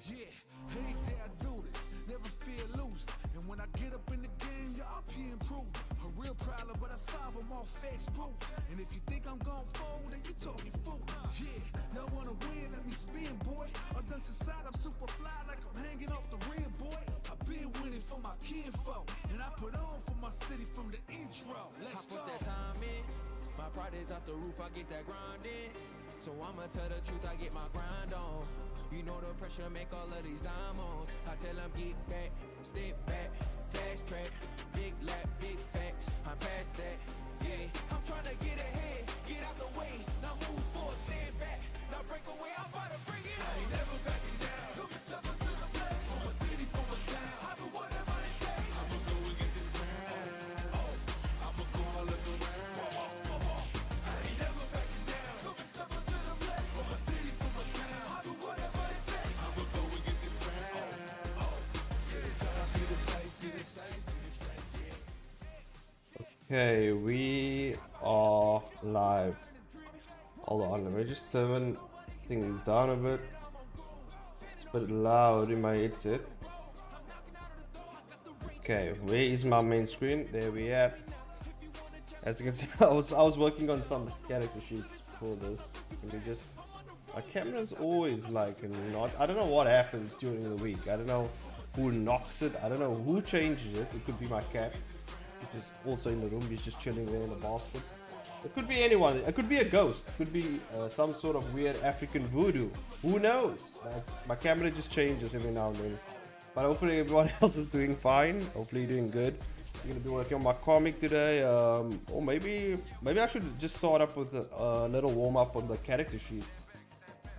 Yeah, every day I do this, never feel loose. And when I get up in the game, yeah, I'll be improved. A real problem, but I solve them all facts proof. And if you think I'm gon' fold, then you talking fool. Yeah, y'all wanna win, let me spin, boy. All dunks aside, I'm super fly like I'm hanging off the rim, boy. I've been winning for my kinfolk, and I put on for my city from the intro. Let's go. I put that time in, my pride is out the roof, I get that grind in. So I'ma tell the truth, I get my grind on. You know the pressure make all of these diamonds. I tell them get back, step back, fast track, big lap, big facts. I'm past that, yeah. I'm trying to get ahead, get out the way. Now move forward, stand back, now break away. I'm about to bring it. I ain't never backing down. Took a step into the play. For my city, for my town. I do whatever it takes. I'ma go and get this round. Oh, I'ma go all look around. I ain't never backing down. Took a step into the play. For my city, for my town. I do whatever it takes. I'ma go and get this round. Oh, see the sights, see the sights, see the sights, see the sights, yeah. Okay, we are live. Hold on, let me just turn things down a bit. It's a bit loud in my headset. Okay, where is my main screen? There we are. As you can see, I was working on some character sheets for this. And they just, my camera's always like not. I don't know what happens during the week. I don't know who knocks it. I don't know who changes it. It could be my cat, which is also in the room. He's just chilling there in the basket. It could be anyone. It could be a ghost. It could be some sort of weird African voodoo. Who knows? My camera just changes every now and then. But hopefully everyone else is doing fine. Hopefully you're doing good. I'm gonna be working on my comic today. Or maybe I should just start up with a little warm up on the character sheets.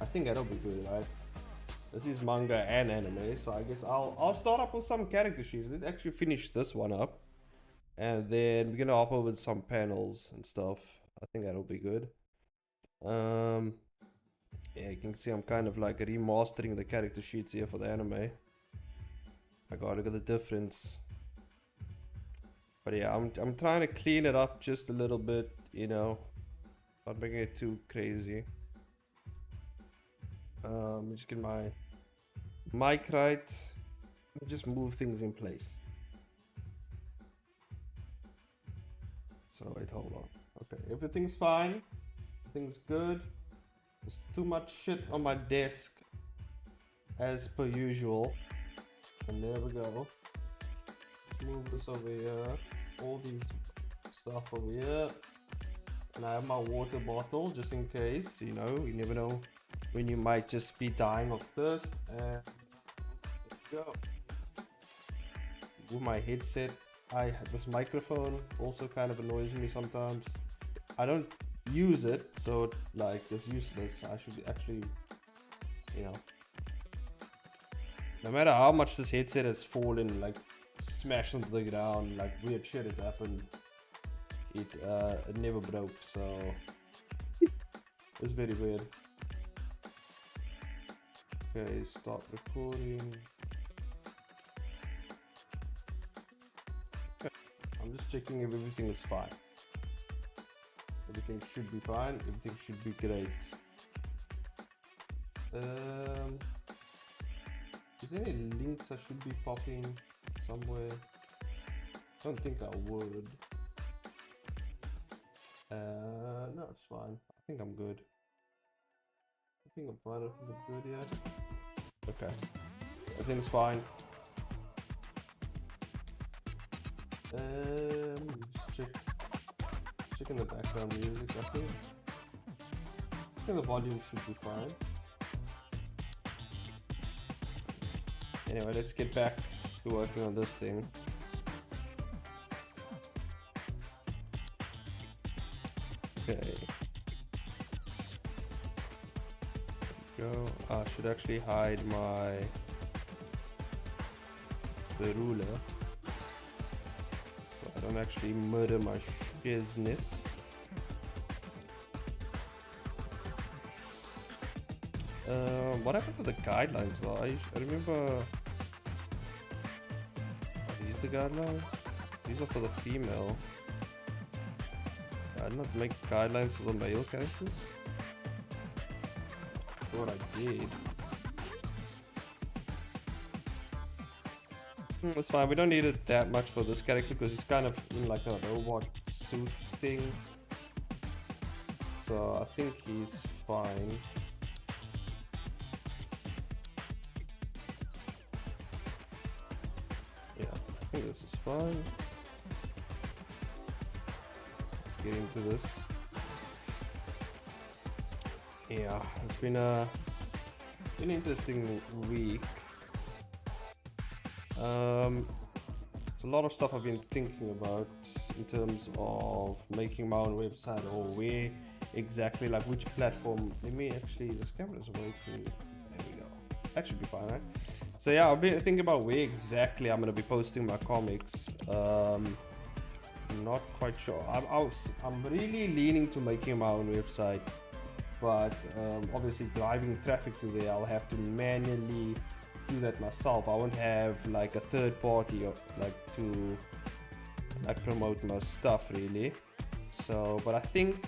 I think that'll be good, right? This is manga and anime, so I guess I'll start up with some character sheets. Let's actually finish this one up. And then we're gonna hop over to some panels and stuff. I think that'll be good. Yeah, you can see I'm kind of like remastering the character sheets here for the anime. My god, look at the difference. But yeah, I'm trying to clean it up just a little bit, you know, not making it too crazy. Just get my mic right. Just move things in place. So wait, hold on. Okay, everything's fine. Everything's good. There's too much shit on my desk, as per usual. And there we go. Let's move this over here. All these stuff over here. And I have my water bottle just in case. You know, you never know when you might just be dying of thirst. And let's go. With my headset. This microphone also kind of annoys me sometimes. I don't use it, so like it's useless. I should actually, you know, no matter how much this headset has fallen, like smashed onto the ground, like weird shit has happened, it never broke, so it's very weird. Okay, start recording. I'm just checking if everything is fine. Everything should be fine. Everything should be great. Is there any links I should be popping somewhere? I don't think I would. No, it's fine. I think I'm good. I think I'm fine. I think I'm good, yeah. Okay. Everything's fine. Just checking the background music. I think the volume should be fine. Anyway, let's get back to working on this thing. Okay. Go. I should actually hide the ruler. I don't actually murder my shiznit. What happened to the guidelines though? I remember. Are these the guidelines? These are for the female. I did not make guidelines for the male characters. I thought I did. It's fine. We don't need it that much for this character because he's kind of in like a robot suit thing. So I think he's fine. Yeah, I think this is fine. Let's get into this. Yeah, it's been an interesting week. There's a lot of stuff I've been thinking about in terms of making my own website, or where exactly, like which platform. Let me actually, this camera's working. There we go. That should be fine, right? So yeah, I've been thinking about where exactly I'm gonna be posting my comics. I'm not quite sure. I'm really leaning to making my own website, but obviously driving traffic to there, I'll have to manually do that myself. I won't have like a third party or like to like promote my stuff really. So, but I think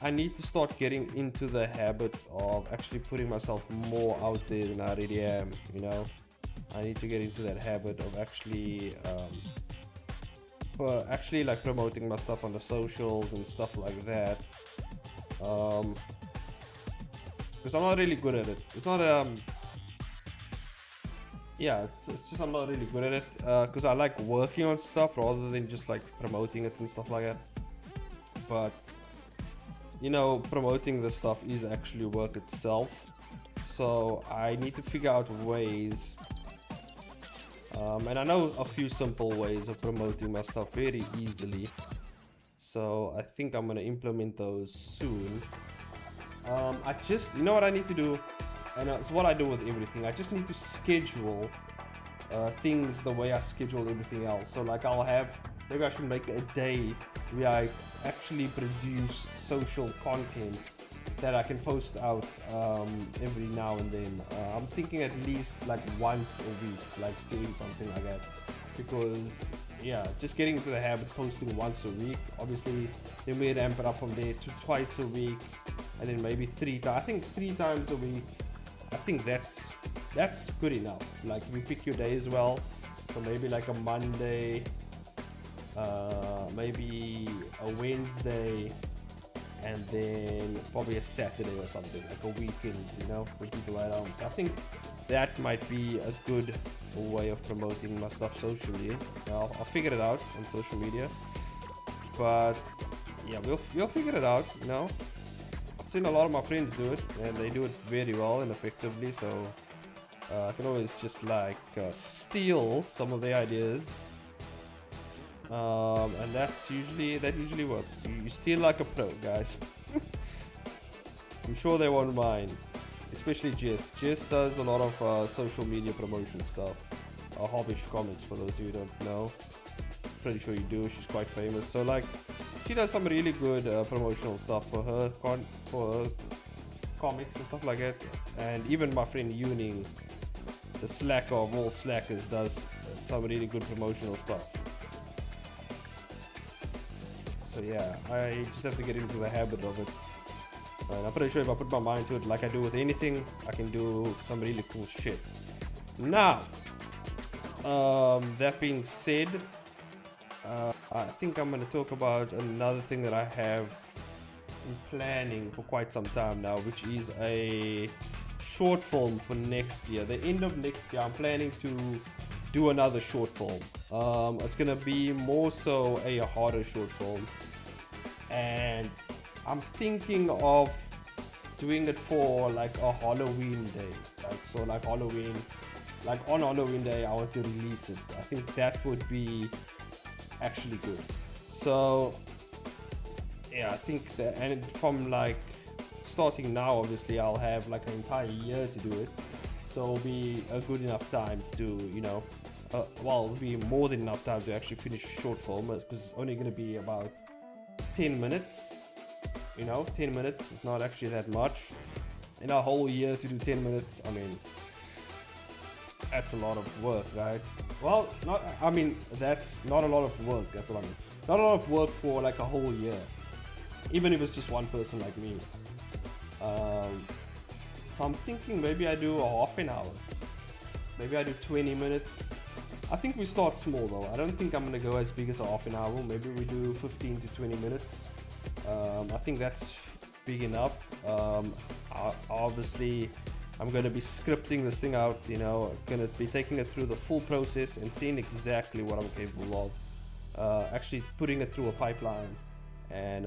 I need to start getting into the habit of actually putting myself more out there than I already am, you know. I need to get into that habit of actually like promoting my stuff on the socials and stuff like that, because I'm not really good at it. It's not yeah, it's just I'm not really good at it, because I like working on stuff rather than just like promoting it and stuff like that. But you know, promoting the stuff is actually work itself, so I need to figure out ways, and I know a few simple ways of promoting my stuff very easily, so I think I'm gonna implement those soon. I just, you know what I need to do, and it's what I do with everything. I just need to schedule things the way I schedule everything else. So like maybe I should make a day where I actually produce social content that I can post out every now and then. I'm thinking at least like once a week, like doing something like that, because yeah, just getting into the habit of posting once a week. Obviously then we ramp it up from there to twice a week, and then maybe three times a week. I think that's good enough. Like you pick your days well, so maybe like a Monday, maybe a Wednesday, and then probably a Saturday or something, like a weekend, you know, for people at home. So I think that might be a good way of promoting my stuff socially. I'll figure it out on social media, but yeah, we'll figure it out, you know. I've seen a lot of my friends do it, and they do it very well and effectively, so I can always just like steal some of their ideas, and that usually works. You steal like a pro, guys. I'm sure they won't mind, especially Jess. Jess does a lot of social media promotion stuff. Hobbish Comics, for those of you who don't know. Pretty sure you do. She's quite famous. So like, she does some really good promotional stuff for her comics and stuff like that. And even my friend Yuning, the slacker of all slackers, does some really good promotional stuff. So yeah, I just have to get into the habit of it. And I'm pretty sure if I put my mind to it, like I do with anything, I can do some really cool shit. Now, that being said, I think I'm going to talk about another thing that I have been planning for quite some time now, which is a short film for next year. The end of next year, I'm planning to do another short film. It's going to be more so a horror short film, and I'm thinking of doing it for like a Halloween day. Like, so like Halloween, like on Halloween day, I want to release it. I think that would be actually good. So yeah, I think that, and from like starting now, obviously I'll have like an entire year to do it, so it'll be a good enough time to, you know, well, it'll be more than enough time to actually finish a short film, because it's only going to be about 10 minutes, you know. 10 minutes is not actually that much. In a whole year to do 10 minutes, I mean, that's a lot of work, right? Well, that's not a lot of work, that's what I mean. Not a lot of work for like a whole year, even if it's just one person like me. So I'm thinking maybe I do a half an hour. Maybe I do 20 minutes I think we start small though. I don't think I'm gonna go as big as a half an hour. Maybe we do 15 to 20 minutes. I think that's big enough. Obviously, I'm gonna be scripting this thing out. You know, gonna be taking it through the full process and seeing exactly what I'm capable of. Actually, putting it through a pipeline and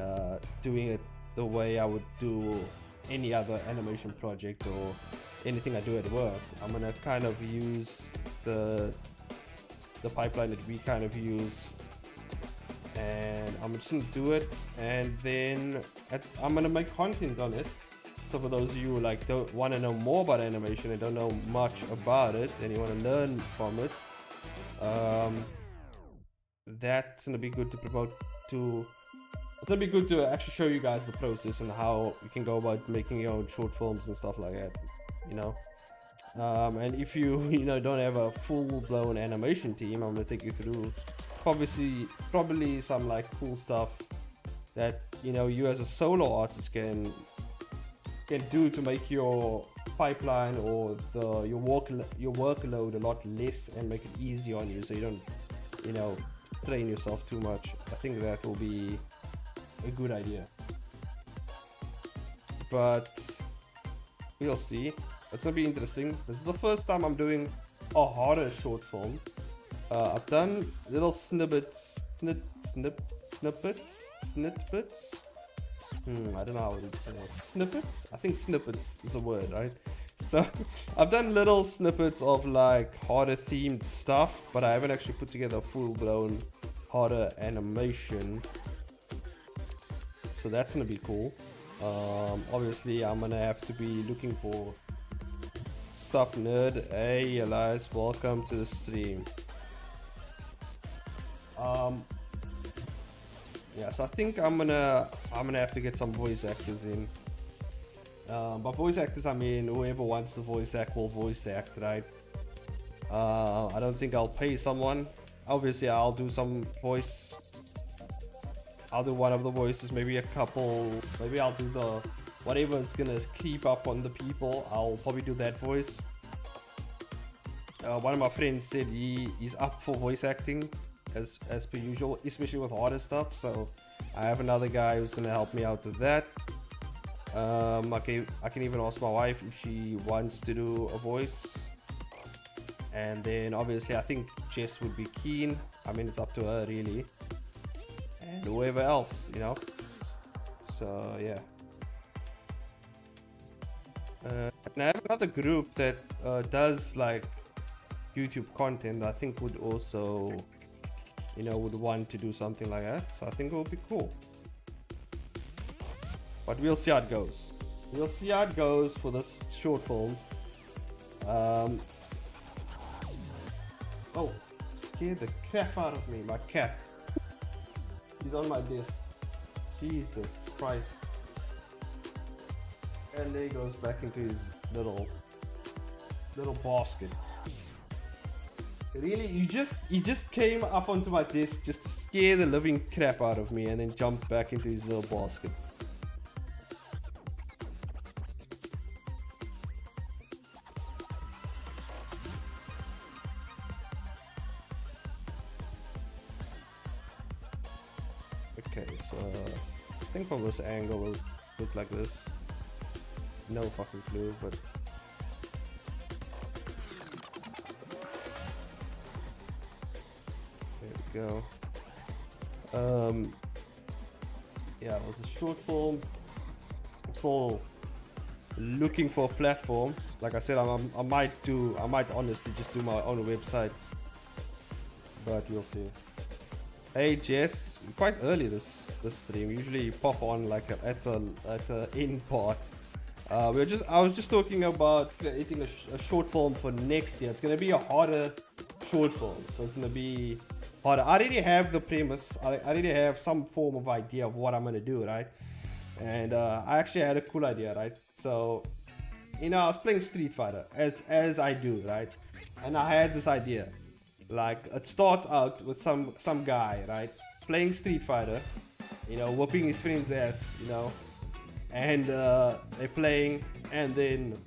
doing it the way I would do any other animation project or anything I do at work. I'm gonna kind of use the pipeline that we kind of use, and I'm just gonna do it, and then I'm gonna make content on it. So for those of you who like don't want to know more about animation and don't know much about it and you want to learn from it, that's gonna be good to promote to. It's gonna be good to actually show you guys the process and how you can go about making your own short films and stuff like that, you know. And if you don't have a full-blown animation team, I'm gonna take you through probably some like cool stuff that you as a solo artist can do to make your pipeline or your workload a lot less and make it easy on you, so you don't train yourself too much. I think that will be a good idea, but we'll see. It's gonna be interesting. This is the first time I'm doing a horror short film. I've done little snippets. I don't know how to say it. Snippets? I think snippets is a word, right? So I've done little snippets of like horror themed stuff, but I haven't actually put together a full-blown horror animation. So that's gonna be cool. Obviously I'm gonna have to be looking for Sup nerd. Hey Elias, welcome to the stream. Yeah, so I think I'm gonna have to get some voice actors in. By voice actors I mean whoever wants to voice act will voice act, right? I don't think I'll pay someone. Obviously I'll do some voice. I'll do one of the voices, maybe a couple. Maybe I'll do the whatever is gonna keep up on the people. I'll probably do that voice. One of my friends said he's up for voice acting as per usual, especially with harder stuff. So I have another guy who's gonna help me out with that. I can even ask my wife if she wants to do a voice. And then obviously I think Jess would be keen. I mean, it's up to her really. And whoever else, So yeah. And I have another group that does like YouTube content. I think would also, would want to do something like that. So I think it will be cool. But we'll see how it goes. We'll see how it goes for this short film. Oh, scared the crap out of me. My cat. He's on my desk. Jesus Christ. And there he goes back into his little basket. Really, you just came up onto my desk just to scare the living crap out of me and then jumped back into his little basket. Okay, so I think from this angle it'll look like this. No fucking clue, but there we go. Yeah, it was a short film. I'm still looking for a platform. Like I said, I might honestly just do my own website, but we'll see. Hey Jess, quite early this stream. Usually you pop on like at the end part. I was just talking about creating a short film for next year. It's gonna be a harder short film, so it's gonna be harder. I already have the premise. I already have some form of idea of what I'm gonna do, right? And I actually had a cool idea, right? So, I was playing Street Fighter as I do, right? And I had this idea. Like it starts out with some guy, right, playing Street Fighter, whooping his friend's ass, and they're playing, and then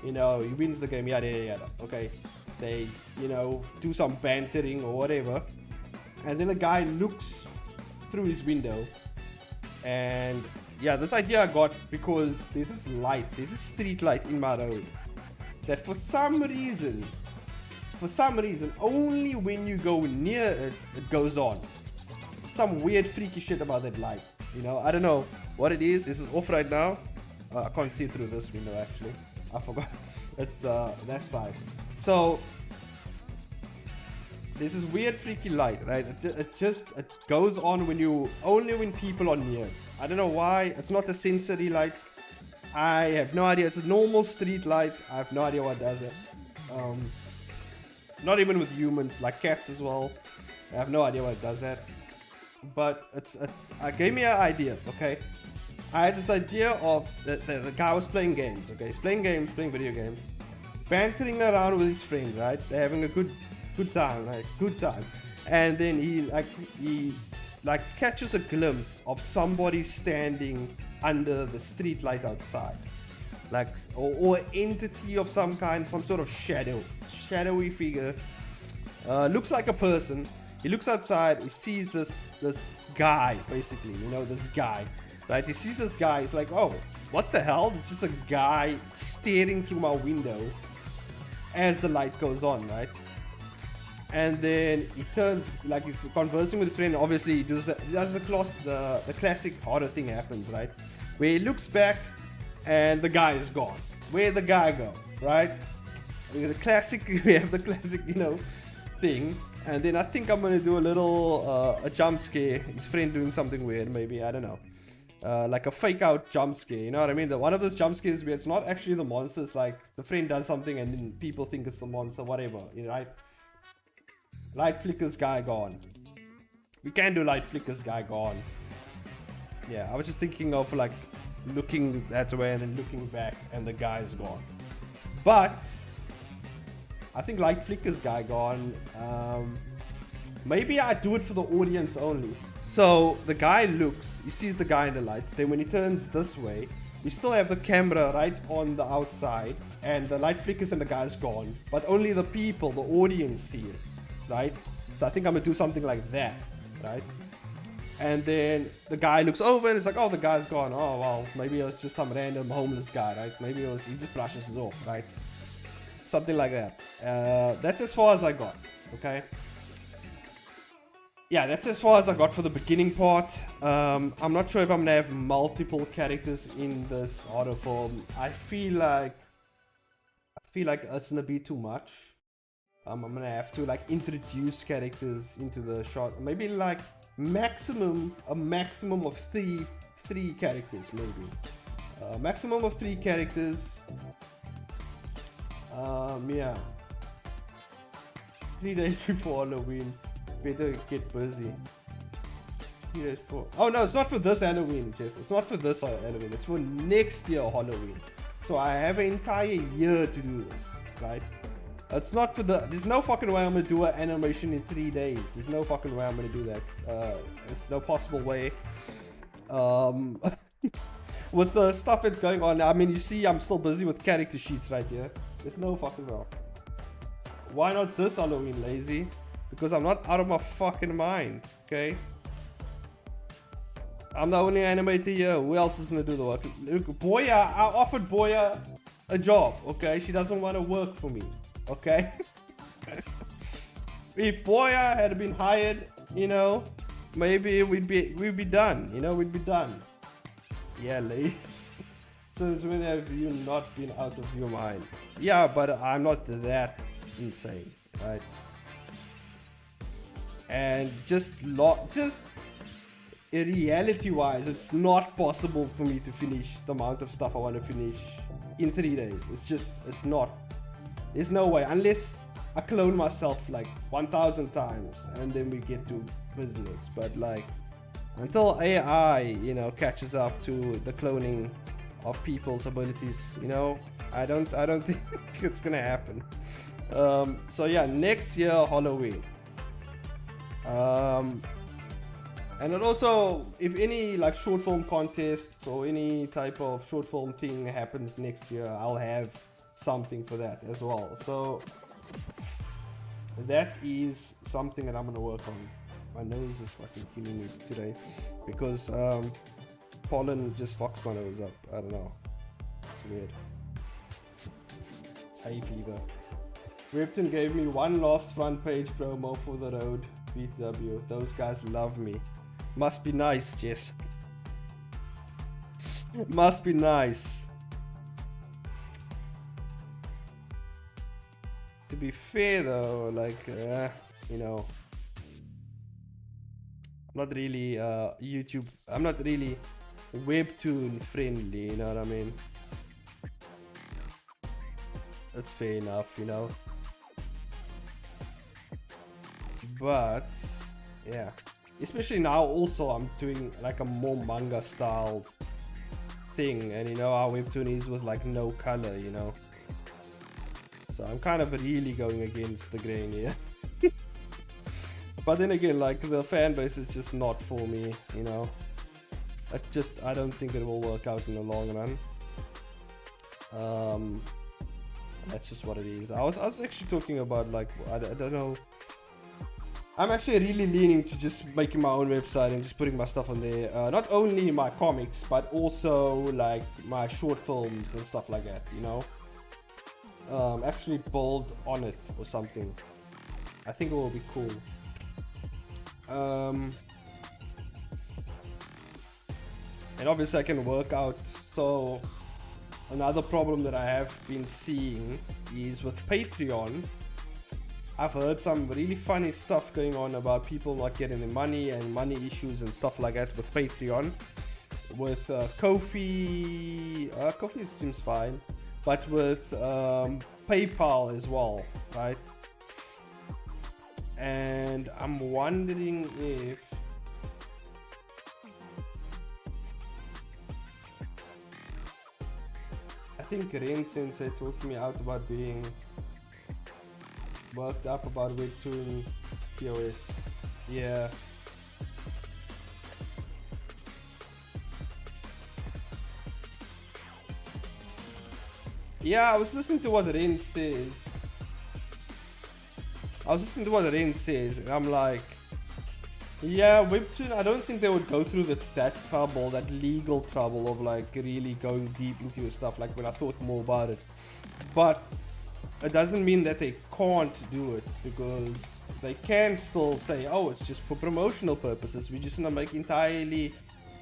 he wins the game, yada yada yada. Okay, they, you know, do some bantering or whatever, and then the guy looks through his window. And yeah, this idea I got because there's this light, there's this street light in my road that for some reason, only when you go near it, it goes on. Some weird freaky shit about that light, you know. I don't know what it is. This is off right now. I can't see through this window actually. I forgot. It's that side. So there's this weird freaky light, right? It goes on only when people are near. I don't know why. It's not a sensory light. I have no idea. It's a normal street light. I have no idea what does it. Not even with humans, like cats as well. I have no idea what it does that. But it gave me an idea, okay? I had this idea of the guy was playing games, okay? He's playing video games, bantering around with his friend, right? They're having a good time, right? Good time. And then he catches a glimpse of somebody standing under the street light outside, like or entity of some kind, some sort of shadowy figure. Looks like a person. He looks outside. He sees this guy, basically, you know, this guy, right? He sees this guy. He's like, oh, what the hell? It's just a guy staring through my window as the light goes on, right? And then he turns, like he's conversing with his friend. Obviously, he does the classic horror thing happens, right? Where he looks back and the guy is gone. Where'd the guy go, right? We have the classic, you know, thing. And then I think I'm gonna do a little a jump scare. His friend doing something weird, maybe, I don't know. Like a fake out jump scare, you know what I mean? One of those jump scares where it's not actually the monster. It's like the friend does something and then people think it's the monster, whatever, you know, right? Light flickers, guy gone. We can do light flickers, guy gone. Yeah, I was just thinking of like looking that way and then looking back and the guy's gone. But I think light flickers, guy gone. Maybe I do it for the audience only. So the guy looks, he sees the guy in the light. Then when he turns this way, we still have the camera right on the outside and the light flickers and the guy's gone. But only the people, the audience, see it. Right? So I think I'm gonna do something like that, right? And then the guy looks over and it's like, oh, the guy's gone. Oh, well, maybe it was just some random homeless guy, right? Maybe he just brushes it off, right? Something like that. That's as far as I got, okay? Yeah, that's as far as I got for the beginning part. I'm not sure if I'm gonna have multiple characters in this auto form. I feel like it's gonna be too much. I'm gonna have to like introduce characters into the shot. Maybe like a maximum of three characters, maybe. Maximum of 3 characters. Yeah. 3 days before Halloween. Better get busy. 3 days before. Oh no, it's not for this Halloween, Jess. It's not for this Halloween. It's for next year Halloween. So I have an entire year to do this, right? It's not for there's no fucking way I'm gonna do an animation in 3 days. There's no fucking way I'm gonna do that. There's no possible way. With the stuff that's going on, I mean, you see I'm still busy with character sheets right here. There's no fucking way. Why not this Halloween, lazy? Because I'm not out of my fucking mind, okay? I'm the only animator here. Who else is gonna do the work? Look, Boya, I offered Boya a job, okay? She doesn't want to work for me. Okay. If Boya had been hired, you know, maybe we'd be done. You know, we'd be done. Yeah, ladies. Since when have you not been out of your mind? Yeah, but I'm not that insane, right? And just reality-wise, it's not possible for me to finish the amount of stuff I want to finish in 3 days. It's not. There's no way, unless I clone myself like 1,000 times and then we get to business. But like, until AI, you know, catches up to the cloning of people's abilities, you know, I don't think it's gonna happen. So yeah, next year Halloween. And then also, if any like short film contests or any type of short film thing happens next year, I'll have something for that as well. So That is something that I'm gonna work on. My nose is fucking killing me today because pollen just fucks my nose up. I don't know. It's weird. It's hay fever. Repton gave me one last front page promo for the road. BTW. Those guys love me. Must be nice, Jess. Must be nice. To be fair though, like, you know, I'm not really YouTube, I'm not really webtoon friendly, you know what I mean? That's fair enough, you know. But yeah, especially now also I'm doing like a more manga styled thing, and you know how webtoon is with like no color, you know. So I'm kind of really going against the grain here. But then again, like the fan base is just not for me, you know. I don't think it will work out in the long run. That's just what it is. I was actually talking about like I don't know. I'm actually really leaning to just making my own website and just putting my stuff on there. Not only my comics, but also like my short films and stuff like that, you know. Actually build on it or something. I think it will be cool. And obviously I can work out. So another problem that I have been seeing is with Patreon. I've heard some really funny stuff going on about people not getting their money and money issues and stuff like that with Patreon. With Ko-fi, Ko-fi seems fine, but with PayPal as well, right? And I'm wondering if I think Ren Sensei talked me out about being worked up about webtoon POS. Yeah. Yeah, I was listening to what Ren says. And I'm like, yeah, webtoon, I don't think they would go through that trouble, that legal trouble of like really going deep into your stuff, like when I thought more about it. But it doesn't mean that they can't do it, because they can still say, oh, it's just for promotional purposes. We're just gonna make entirely,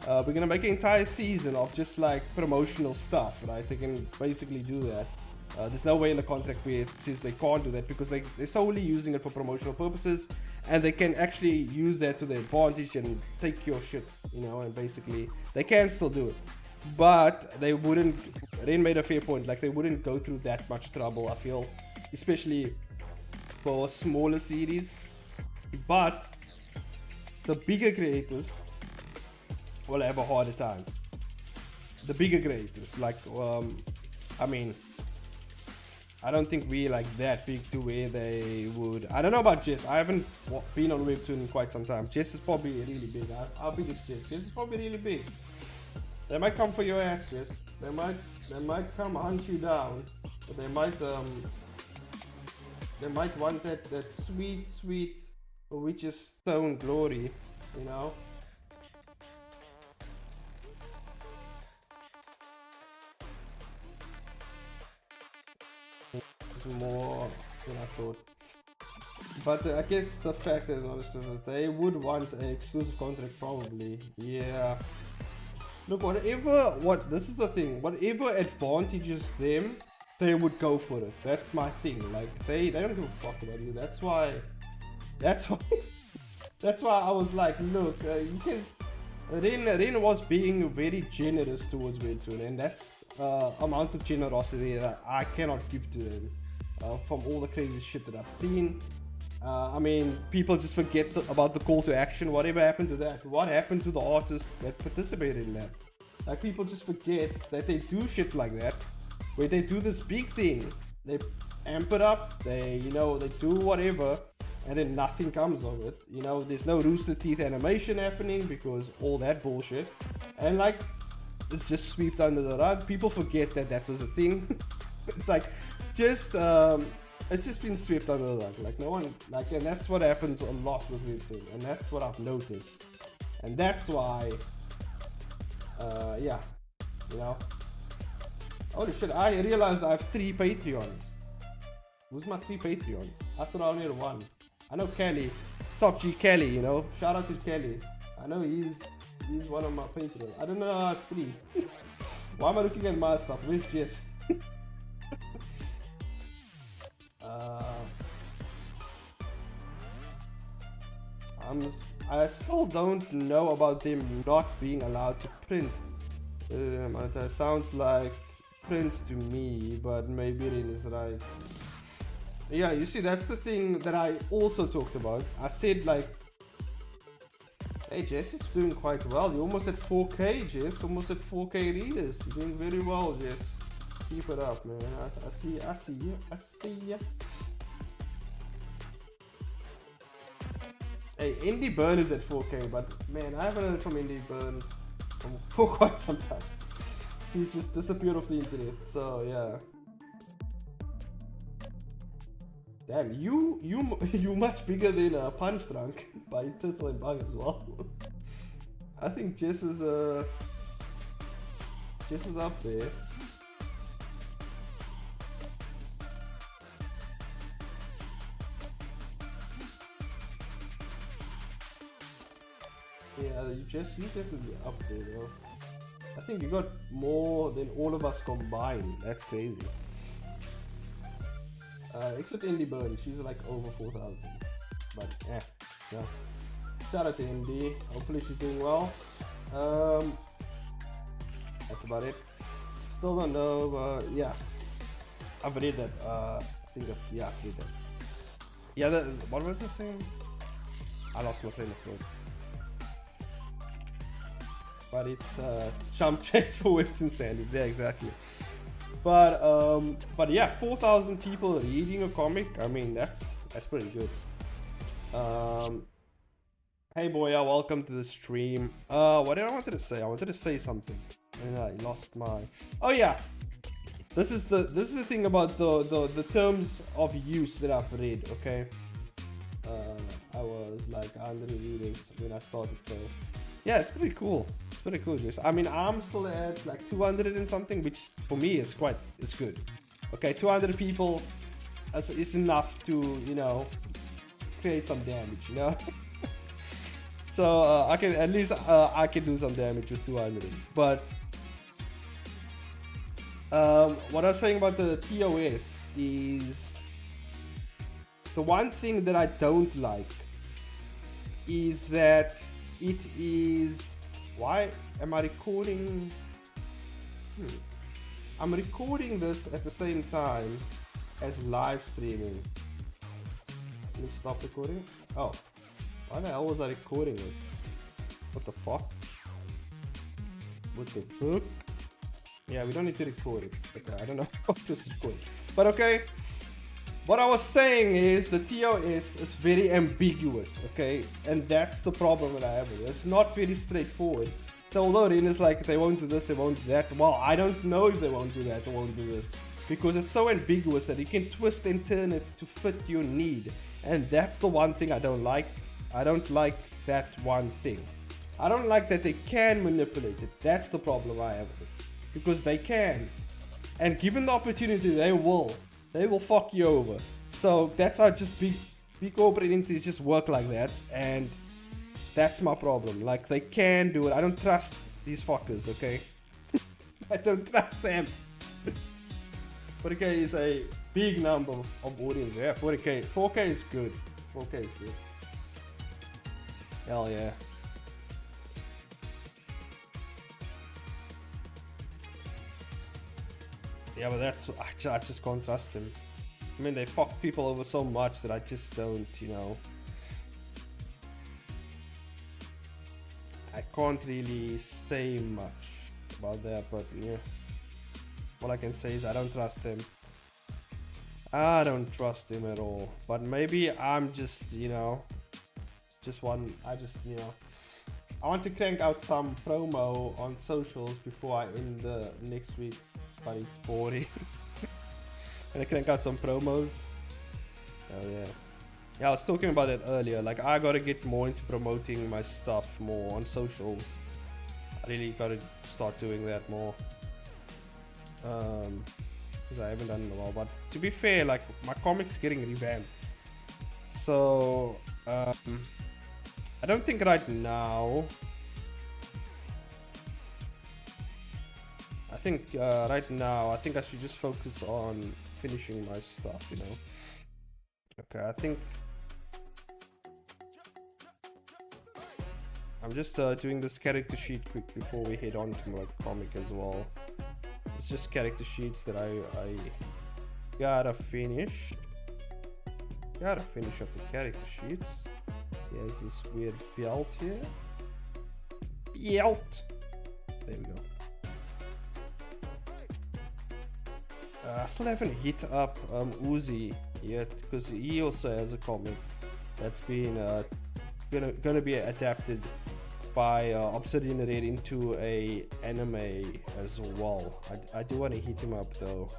we're gonna make an entire season of just like promotional stuff, right? They can basically do that. There's no way in the contract where it says they can't do that, because they're solely using it for promotional purposes, and they can actually use that to their advantage and take your shit, you know, and basically they can still do it. But they wouldn't, Ren made a fair point, like they wouldn't go through that much trouble, I feel, especially for smaller series. But the bigger creators will have a harder time. The bigger creators, like, I mean, I don't think we're like that big to where they would. I don't know about Jess. I haven't been on webtoon in quite some time. Jess is probably really big. How big is Jess? Jess is probably really big. They might come for your ass, Jess. They might come hunt you down. But they might want that sweet witch's stone glory, you know. More than I thought, but I guess the fact is honestly that they would want an exclusive contract, probably. Yeah, look, this is the thing, whatever advantages them, they would go for it. That's my thing. Like they don't give a fuck about you. That's why I was like, look, you can. Ren was being very generous towards webtoon, and that's amount of generosity that I cannot give to them. From all the crazy shit that I've seen. I mean, people just forget about the call to action. Whatever happened to that? What happened to the artists that participated in that? Like, people just forget that they do shit like that, where they do this big thing, they amp it up, they do whatever, and then nothing comes of it. You know, there's no Rooster Teeth animation happening because all that bullshit, and like, it's just swept under the rug. People forget that was a thing. It's like, just it's just been swept under the rug. Like no one, like, and that's what happens a lot with YouTube, and that's what I've noticed, and that's why, yeah, you know. Holy shit! I realized I have 3 Patreons. Who's my 3 Patreons? I thought I only had 1. I know Kelly, Top G Kelly. You know, shout out to Kelly. I know he's one of my Patreons. I don't know I have 3. Why am I looking at my stuff? Where's Jess? I still don't know about them not being allowed to print. It sounds like print to me, but maybe Rin is right. Yeah, you see, that's the thing that I also talked about. I said, like, hey, Jess is doing quite well. You're almost at 4K, Jess. Almost at 4K readers. You're doing very well, Jess. Keep it up, man. I see you. Hey, Indy Burn is at 4K, but man, I haven't heard from Indy Burn for quite some time. She's just disappeared off the internet, so yeah. Damn, you much bigger than Punch Drunk by Turtle and Bug as well. I think Jess is up there. Yeah, Jess, you definitely up there, though. I think you got more than all of us combined. That's crazy. Except Indy Burn, she's like over 4,000. But yeah. Shout out to Indy. Hopefully she's doing well. That's about it. Still don't know, but yeah. I've read that. I've read that. Yeah, what was I saying? I lost my train of thought. But it's jump change for Western standards. Yeah, exactly. But yeah, 4,000 people reading a comic. I mean, that's pretty good. Hey Boya, welcome to the stream. What did I wanted to say? I wanted to say something, and I lost my. Oh yeah, this is the thing about the terms of use that I've read. Okay, I was like 100 readers when I started, so yeah, it's pretty cool. It's pretty cool, Jess. I mean, I'm still at like 200 and something, which for me is good. Okay, 200 people is enough to, you know, create some damage, you know. So I can at least I can do some damage with 200. But what I was saying about the TOS is the one thing that I don't like is that it is. Why am I recording? I'm recording this at the same time as live streaming. Let me stop recording. Oh, why the hell was I recording it? What the fuck? What the fuck? Yeah, we don't need to record it. Okay, I don't know how to record. But okay. What I was saying is the TOS is very ambiguous, okay? And that's the problem that I have with it. It's not very straightforward. So although Rin is like, they won't do this, they won't do that. Well, I don't know if they won't do that or won't do this. Because it's so ambiguous that you can twist and turn it to fit your need. And that's the one thing I don't like. I don't like that one thing. I don't like that they can manipulate it. That's the problem I have with it. Because they can. And given the opportunity, they will. They will fuck you over. So that's how just big corporate entities just work like that. And that's my problem. Like, they can do it. I don't trust these fuckers, okay? I don't trust them. 40k is a big number of audience. Yeah, 40k. 4k is good. 4k is good. Hell yeah. Yeah, but that's, I just can't trust them. I mean, they fuck people over so much that I just don't, you know. I can't really say much about that, but yeah. All I can say is I don't trust them. I don't trust them at all. But maybe I'm just, you know, you know. I want to crank out some promo on socials before I end the next week. But it's boring. And I crank out some promos. Oh yeah. Yeah, I was talking about that earlier. Like, I gotta get more into promoting my stuff more on socials. I really gotta start doing that more. Because I haven't done it in a while. But to be fair, like, my comic's getting revamped. So, I don't think right now. I think right now, I think I should just focus on finishing my stuff, you know. Okay, I think I'm just doing this character sheet quick before we head on to my comic as well. It's just character sheets that I gotta finish. Gotta finish up the character sheets. There's this weird belt here. Belt! There we go. I still haven't hit up Uzi yet, because he also has a comic that's been gonna be adapted by Obsidian Red into a anime as well. I do want to hit him up though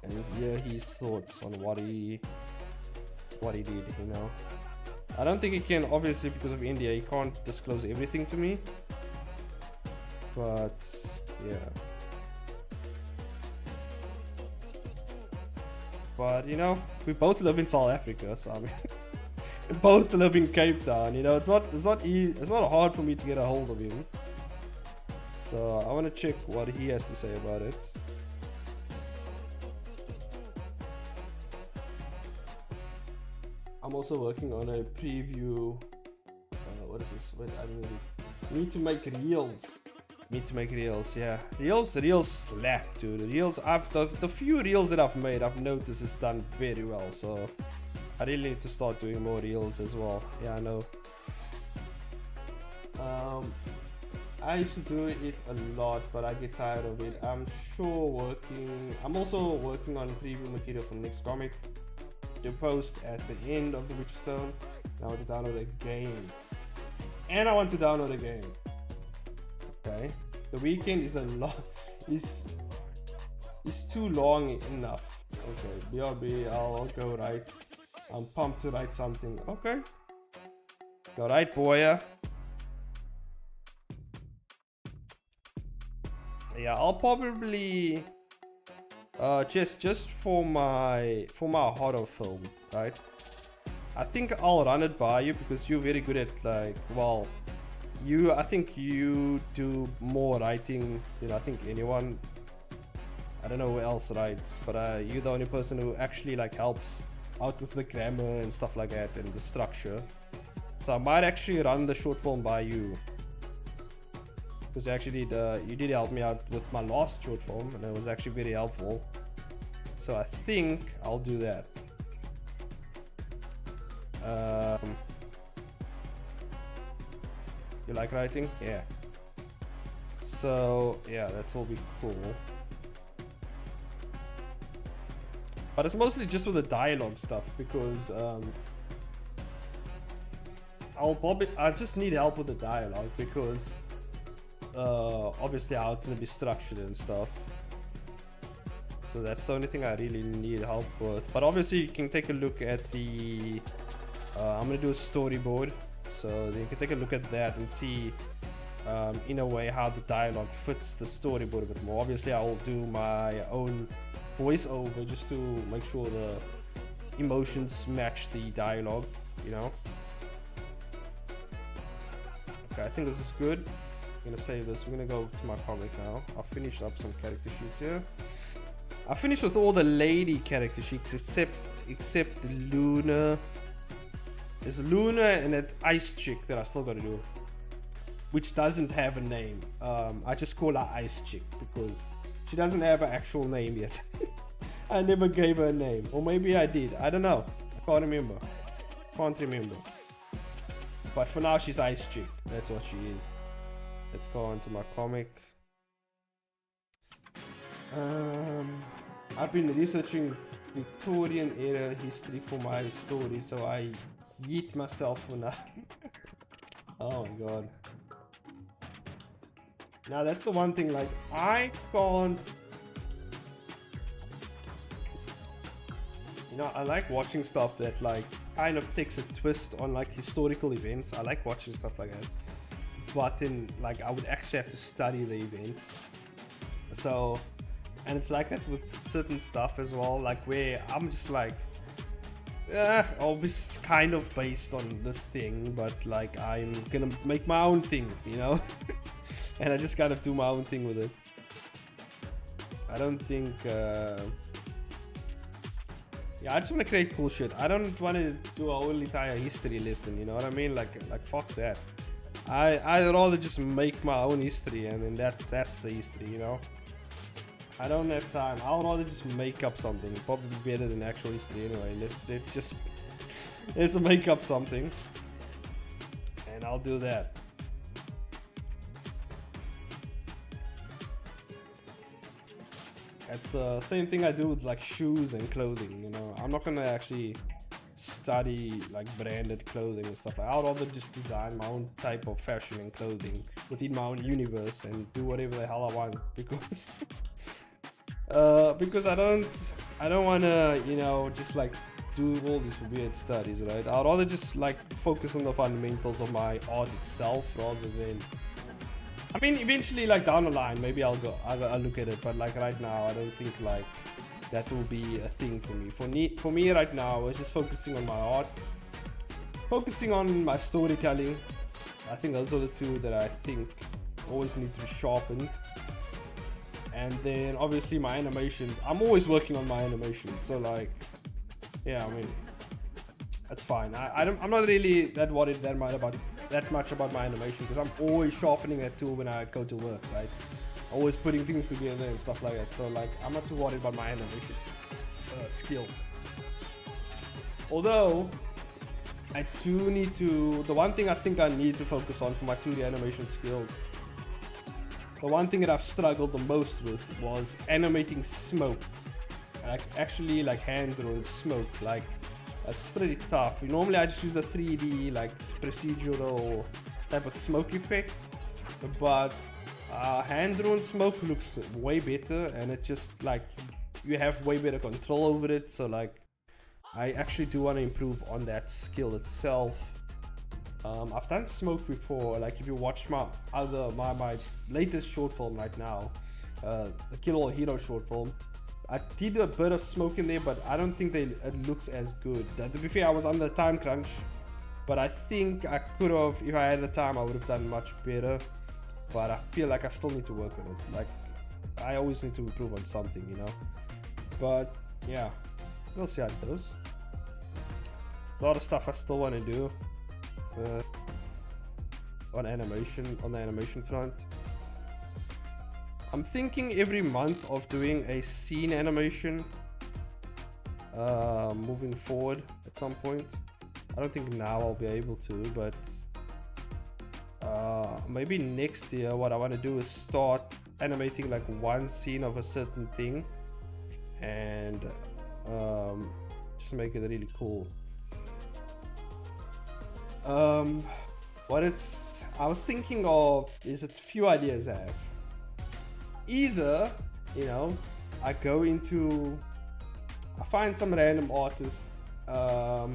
and hear his thoughts on what he did, you know. I don't think he can, obviously, because of India, he can't disclose everything to me, but yeah. But you know, we both live in South Africa, so I mean, we both live in Cape Town. You know, it's not hard for me to get a hold of him. So I want to check what he has to say about it. I'm also working on a preview. What is this? Wait, I need to make reels. Yeah. Reels slap, dude. Reels, the few reels that I've made, I've noticed it's done very well. So I really need to start doing more reels as well. Yeah, I know. I used to do it a lot, but I get tired of it. I'm also working on preview material for the next comic to post at the end of the Witchstone. I want to download a game. And I want to download a game. Okay, the weekend is is too long enough. Okay, BRB, I'll go right. I'm pumped to write something. Okay, go right, boy. Yeah, I'll probably just for my horror film, right? I think I'll run it by you because you're very good at, like, well, I think you do more writing than I think anyone. I don't know who else writes, but you're the only person who actually, like, helps out with the grammar and stuff like that and the structure. So I might actually run the short film by you, because actually you did help me out with my last short film and it was actually very helpful. So I think I'll do that. You like writing? Yeah. So yeah, that will be cool. But it's mostly just with the dialogue stuff, because I just need help with the dialogue, because obviously how it's gonna be structured and stuff. So that's the only thing I really need help with. But obviously you can take a look at the I'm gonna do a storyboard, so you can take a look at that and see in a way how the dialogue fits the storyboard a bit more. Obviously I will do my own voiceover just to make sure the emotions match the dialogue, you know. Okay, I think this is good. I'm gonna save this. I'm gonna go to my comic now. I'll finish up some character sheets here. I finished with all the lady character sheets except Luna. There's Luna and that ice chick that I still gotta do, which doesn't have a name. I just call her Ice Chick because she doesn't have an actual name yet. I never gave her a name, or maybe I did. I don't know. I can't remember. But for now, she's Ice Chick. That's what she is. Let's go on to my comic. I've been researching Victorian era history for my story, so I yeet myself for nothing. Oh my god. Now that's the one thing, like, I can't know, I like watching stuff that like kind of takes a twist on like historical events. I like watching stuff like that. But then like I would actually have to study the events. So, and it's like that with certain stuff as well, like where I'm just like, always kind of based on this thing, but like I'm gonna make my own thing, you know? And I just gotta do my own thing with it. I don't think, yeah, I just want to create cool shit. I don't want to do a whole entire history lesson, you know what I mean? Like fuck that. I'd rather just make my own history, and then that's the history, you know? I don't have time. I'll rather just make up something. Probably better than actual history anyway. Let's make up something. And I'll do that. It's the same thing I do with like shoes and clothing, you know. I'm not gonna actually study like branded clothing and stuff. I'll rather just design my own type of fashion and clothing within my own universe and do whatever the hell I want, because because I don't want to, you know, just like do all these weird studies, right? I'd rather just like focus on the fundamentals of my art itself rather than, I mean, eventually like down the line maybe I'll look at it, but like right now I don't think like that will be a thing for me. For me right now, I was just focusing on my art, focusing on my storytelling. I think those are the two that I think always need to be sharpened. And then obviously my animations, I'm always working on my animations, so like, yeah, I mean, that's fine. I'm not really that worried that much about my animation, because I'm always sharpening that tool when I go to work, right? Always putting things together and stuff like that. So like, I'm not too worried about my animation skills. Although I do need to, the one thing I think I need to focus on for my 2D animation skills, the one thing that I've struggled the most with was animating smoke. Like actually like hand drawn smoke. Like that's pretty tough. Normally I just use a 3D like procedural type of smoke effect, but hand drawn smoke looks way better, and it just like you have way better control over it. So like I actually do want to improve on that skill itself. I've done smoke before. Like if you watch my latest short film right now, the Kill All Hero short film, I did a bit of smoke in there, but I don't think it looks as good. To be fair, I was under a time crunch, but I think I could have, if I had the time, I would have done much better. But I feel like I still need to work on it. Like I always need to improve on something, you know. But yeah, we'll see how it goes. A lot of stuff I still want to do. On the animation front, I'm thinking every month of doing a scene animation moving forward at some point. I don't think now I'll be able to, but maybe next year what I want to do is start animating like one scene of a certain thing and just make it really cool. I was thinking of is a few ideas I have. Either, you know, I find some random artist, I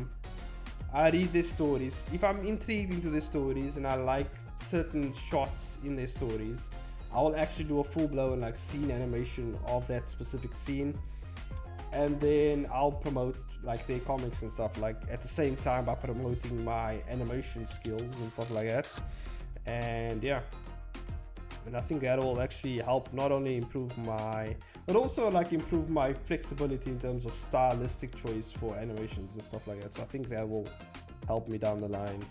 read their stories. If I'm intrigued into their stories and I like certain shots in their stories, I will actually do a full-blown like scene animation of that specific scene, and then I'll promote like their comics and stuff, like at the same time by promoting my animation skills and stuff like that. And yeah, and I think that will actually help not only improve but also like improve my flexibility in terms of stylistic choice for animations and stuff like that. So I think that will help me down the line.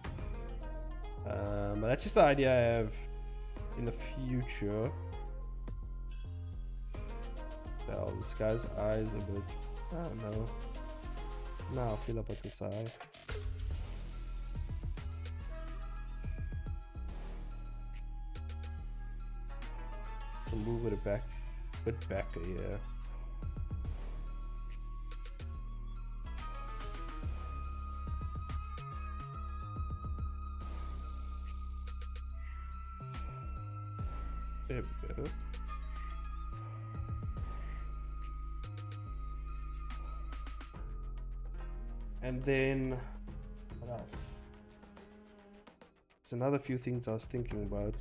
But that's just the idea I have in the future. Well, this guy's eyes a bit, I don't know. Now I feel about this eye. So move it back, bit back, yeah. There we go. And then what else? There's another few things I was thinking about.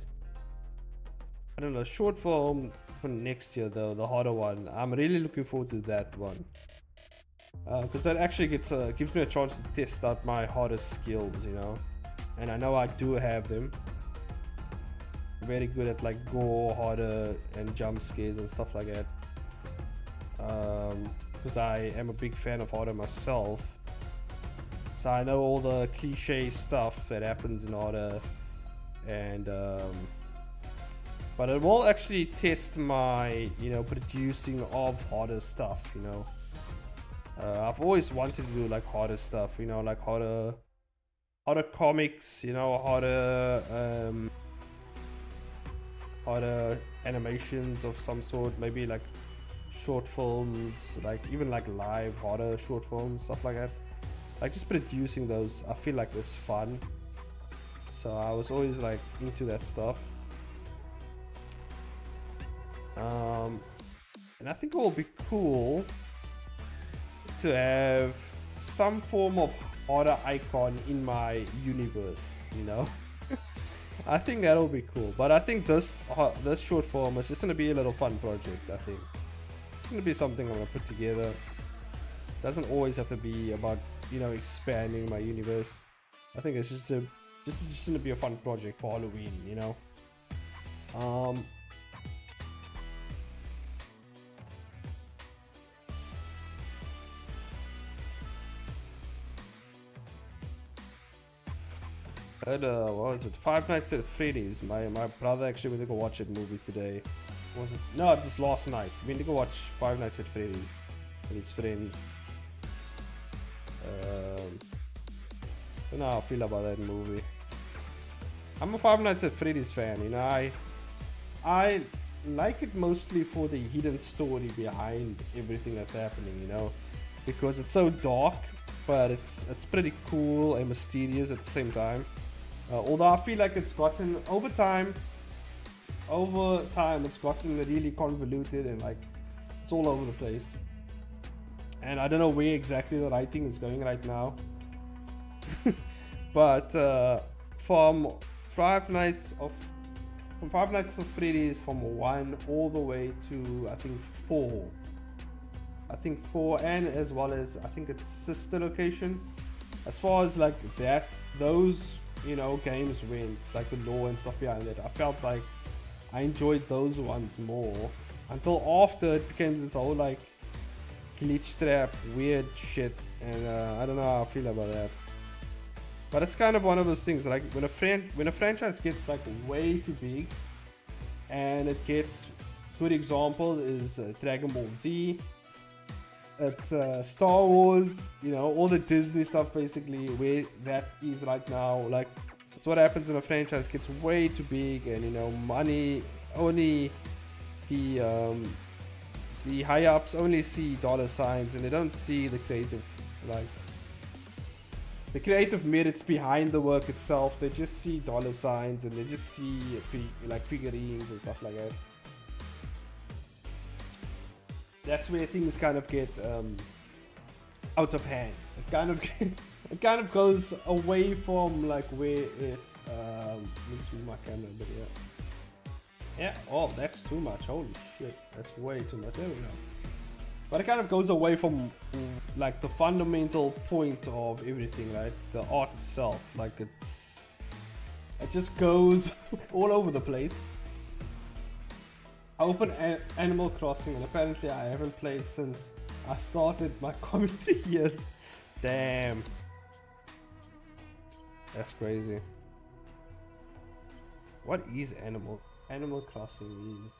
I don't know, short film for next year though, the harder one. I'm really looking forward to that one. Because that actually gives me a chance to test out my hardest skills, you know. And I know I do have them. Very good at like gore, horror, and jump scares and stuff like that. Because I am a big fan of horror myself. So I know all the cliche stuff that happens in horror. And but it will actually test my, you know, producing of horror stuff, you know. I've always wanted to do like horror stuff, you know, like horror comics, you know, horror animations of some sort, maybe like short films, like even like live horror short films, stuff like that. Like just producing those, I feel like it's fun. So I was always like into that stuff. And I think it will be cool to have some form of horror icon in my universe, you know. I think that'll be cool. But I think this short film is just gonna be a little fun project. I think it's gonna be something I'm gonna put together. Doesn't always have to be about, you know, expanding my universe. I think it's just gonna be a fun project for Halloween, you know. What was it? Five Nights at Freddy's. My brother actually went to go watch that movie today. Was it? No, it was last night. We went to go watch Five Nights at Freddy's with his friends. I don't know how I feel about that movie. I'm a Five Nights at Freddy's fan, you know. I like it mostly for the hidden story behind everything that's happening, you know, because it's so dark, but it's pretty cool and mysterious at the same time. Although I feel like it's gotten over time it's gotten really convoluted and like it's all over the place. And I don't know where exactly the writing is going right now. But from Five Nights of Freddy's, from 1 all the way to I think 4. I think 4, and as well as I think it's sister location. As far as like that, those, you know, games went, like the lore and stuff behind it, I felt like I enjoyed those ones more until after it became this whole like glitch trap weird shit, and I don't know how I feel about that. But it's kind of one of those things, like when a franchise gets like way too big, and it gets, good example is Dragon Ball Z. It's Star Wars, you know, all the Disney stuff basically, where that is right now. Like, it's what happens when a franchise gets way too big, and you know, money, only the high ups only see dollar signs, and they don't see the creative, like the creative merits behind the work itself. They just see dollar signs, and they just see like figurines and stuff like that. That's where things kind of get out of hand. It kind of goes away from like where it. Let's move my camera a bit here. Yeah. Oh, that's too much. Holy shit, that's way too much. There we go. But it kind of goes away from like the fundamental point of everything, right? The art itself. Like it just goes all over the place. I opened Animal Crossing, and apparently I haven't played since I started my commentary years. Damn. That's crazy. What is Animal Crossing?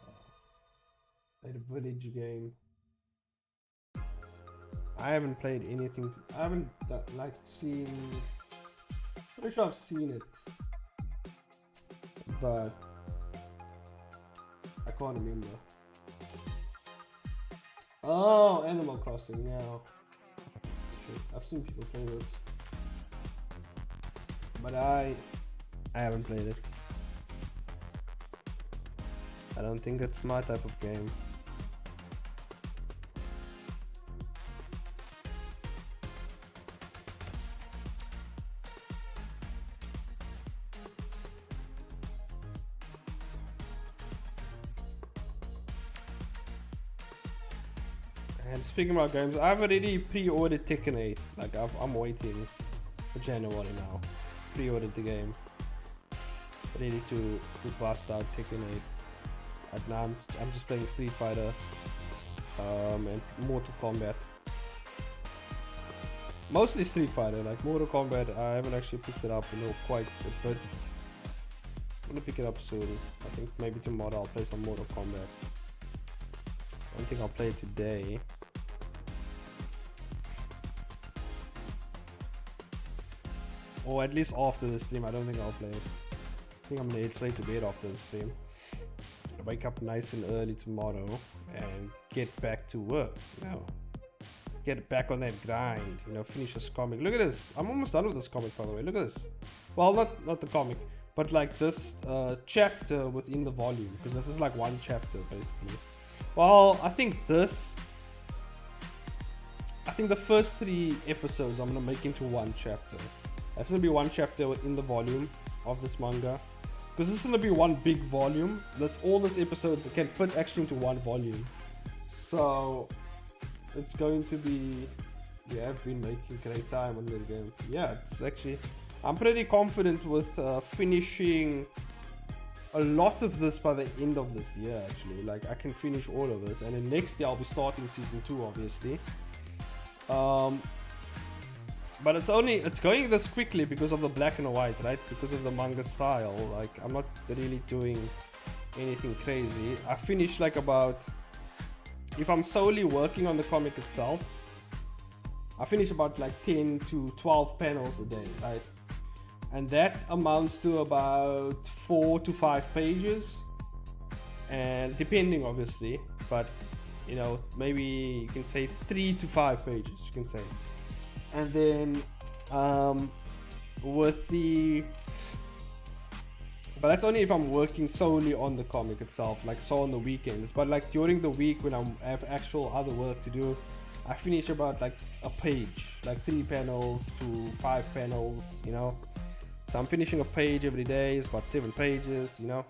Is a village game. I haven't played anything. I haven't like seen. I'm pretty sure I've seen it, but I can't remember. Oh, Animal Crossing, yeah. Shit, I've seen people play this, but I haven't played it. I don't think it's my type of game. And speaking about games, I've already pre-ordered Tekken 8. Like I'm waiting for January now. Pre-ordered the game. Ready to bust out Tekken 8. And now I'm just playing Street Fighter and Mortal Kombat. Mostly Street Fighter. Like Mortal Kombat, I haven't actually picked it up in quite a bit. I'm gonna pick it up soon. I think maybe tomorrow I'll play some Mortal Kombat. I don't think I'll play it today. Or at least after the stream. I don't think I'll play it. I think I'm gonna head straight to bed after the stream. I'll wake up nice and early tomorrow and get back to work. You know, get back on that grind. You know, finish this comic. Look at this. I'm almost done with this comic, by the way. Look at this. Well, not the comic, but like this chapter within the volume, because this is like one chapter basically. Well, I think the first 3 episodes I'm gonna make into one chapter. That's gonna be one chapter within the volume of this manga, because this is gonna be one big volume. All these episodes that can fit actually into one volume. So it's going to be. We have been making great time on the game. Yeah, it's actually. I'm pretty confident with finishing a lot of this by the end of this year. Actually, like I can finish all of this, and then next year I'll be starting season 2, obviously. But it's going this quickly because of the black and white, right? Because of the manga style. Like I'm not really doing anything crazy. I finish like about, if I'm solely working on the comic itself, I finish about like 10 to 12 panels a day, right? And that amounts to about 4 to 5 pages, and depending obviously, but you know, maybe you can say 3 to 5 pages, you can say. And then but that's only if I'm working solely on the comic itself, like so on the weekends. But like during the week when I have actual other work to do, I finish about like a page, like 3 panels to 5 panels, you know. So I'm finishing a page every day. It's about 7 pages, you know.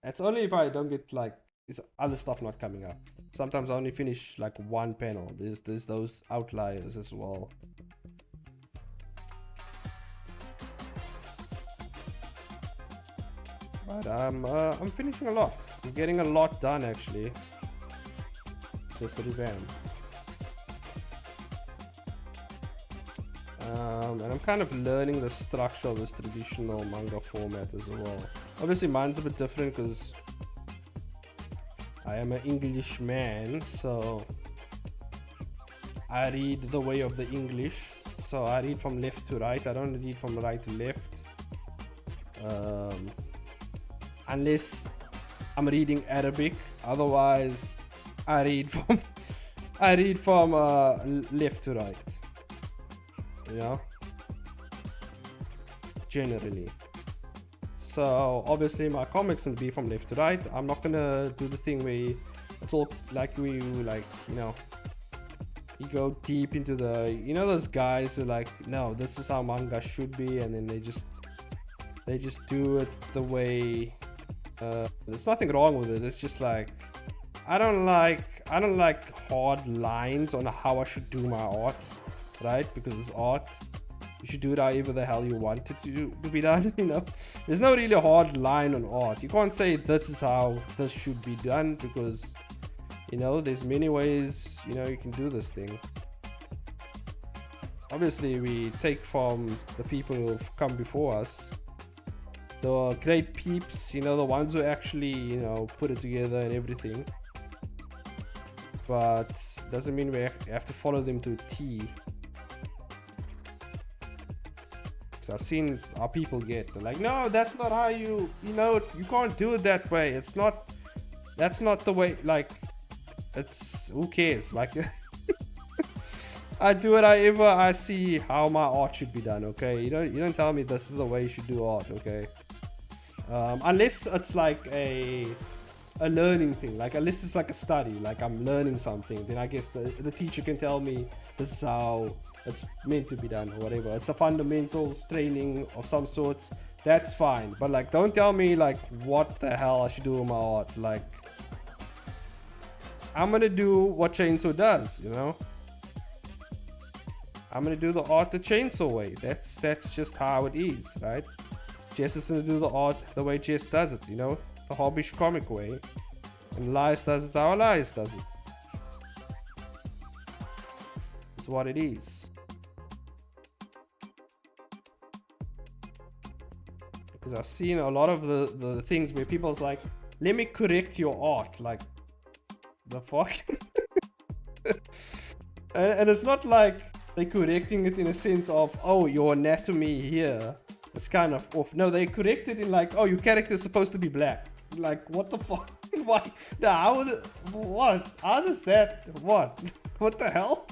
That's only if I don't get like this other stuff not coming up. Sometimes I only finish like 1 panel. There's those outliers as well. But I'm finishing a lot. I'm getting a lot done actually. This revamp. And I'm kind of learning the structure of this traditional manga format as well. Obviously mine's a bit different because I am an English man, so I read the way of the English. So I read from left to right. I don't read from right to left. Unless I'm reading Arabic. Otherwise, I read from left to right. You know, generally. So obviously my comics will be from left to right. I'm not gonna do the thing where it's all like you know, you go deep into the, you know, those guys who like, no, this is how manga should be, and then they just do it the way. There's nothing wrong with it. It's just like I don't like hard lines on how I should do my art, right? Because it's art. You should do it however the hell you want it to be done, you know. There's no really hard line on art. You can't say this is how this should be done, because, you know, there's many ways, you know, you can do this thing. Obviously, we take from the people who've come before us, the great peeps, you know, the ones who actually, you know, put it together and everything. But doesn't mean we have to follow them to a T. I've seen how people get. They're like, no, that's not how you know, you can't do it that way. That's not the way. Like, it's, who cares? Like, I do it however I see how my art should be done. Okay, you don't tell me this is the way you should do art. Okay, unless it's like a learning thing, like unless it's like a study, like I'm learning something, then I guess the teacher can tell me this is how it's meant to be done or whatever. It's a fundamentals training of some sorts. That's fine. But like, don't tell me like what the hell I should do with my art. Like, I'm gonna do what Chainsaw does, you know. I'm gonna do the art the Chainsaw way. That's just how it is, right? Jess is gonna do the art the way Jess does it, you know, the hobbish comic way, and Elias does it how Elias does it. It's what it is. Because I've seen a lot of the things where people's like, let me correct your art, like, the fuck. and it's not like they're correcting it in a sense of, oh, your anatomy here is kind of off. No, they correct it in like, oh, your character is supposed to be black. Like, what the fuck? Why? What? How does that? What? What the hell?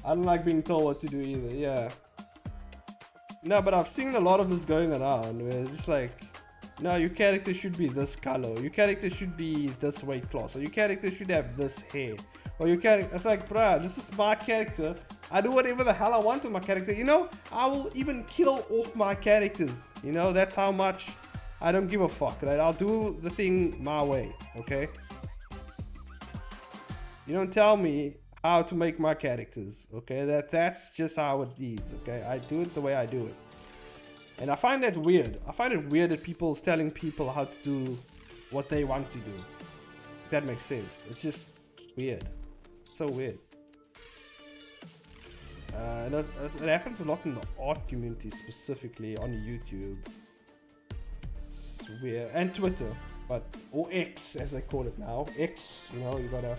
I don't like being told what to do either. Yeah. No, but I've seen a lot of this going around where it's just like, no, your character should be this color. Your character should be this weight class. Or your character should have this hair. Or your character, it's like, bruh, this is my character. I do whatever the hell I want with my character. You know, I will even kill off my characters. You know, that's how much I don't give a fuck, right? I'll do the thing my way, okay? You don't tell me how to make my characters, okay? That's just how it is, okay? I do it the way I do it. And I find that weird. I find it weird that people's telling people how to do what they want to do. If that makes sense. It's just weird. So weird. And it happens a lot in the art community, specifically on YouTube. It's weird. And Twitter, but or X as they call it now. X, you know, you gotta.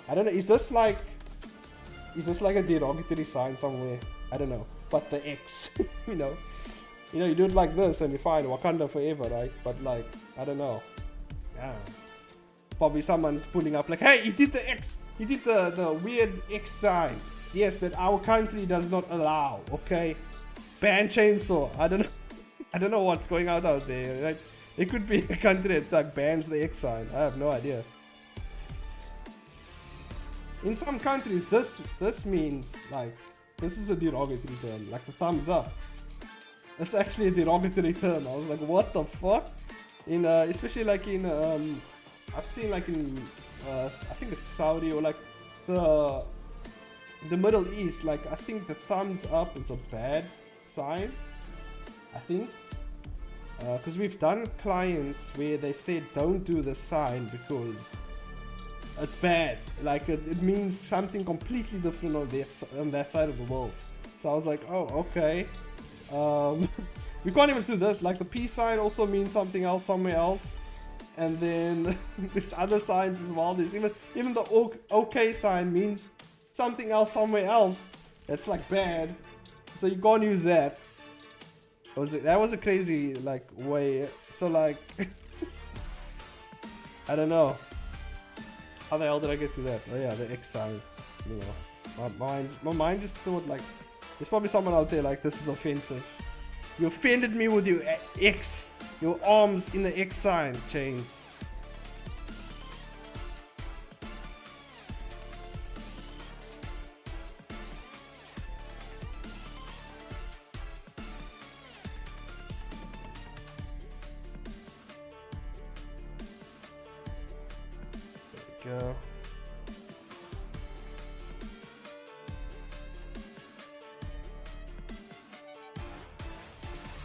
I don't know. Is this like a derogatory sign somewhere? I don't know. But the X, you know, you do it like this and you find Wakanda forever, right? But like, I don't know. Yeah. Probably someone pulling up like, hey, he did the X. He did the weird X sign. Yes, that our country does not allow. Okay, ban Chainsaw. I don't know what's going on out there. Right? It could be a country that like bans the X sign. I have no idea. In some countries, this means like this is a derogatory term, like the thumbs up. That's actually a derogatory term. I was like, what the fuck? In especially like in I've seen like in I think it's Saudi or like the Middle East, like I think the thumbs up is a bad sign. I think because we've done clients where they said don't do the sign because it's bad. Like it means something completely different on that side of the world. So I was like, oh, okay. We can't even do this. Like the peace sign also means something else somewhere else. And then there's other signs as well. There's even the OK sign means something else somewhere else. That's like bad. So you can't use that. That was a crazy like way. So like I don't know. How the hell did I get to that? Oh yeah, the X sign. You know, my mind just thought like, there's probably someone out there like, this is offensive. You offended me with your X, your arms in the X sign, Chains. There we go.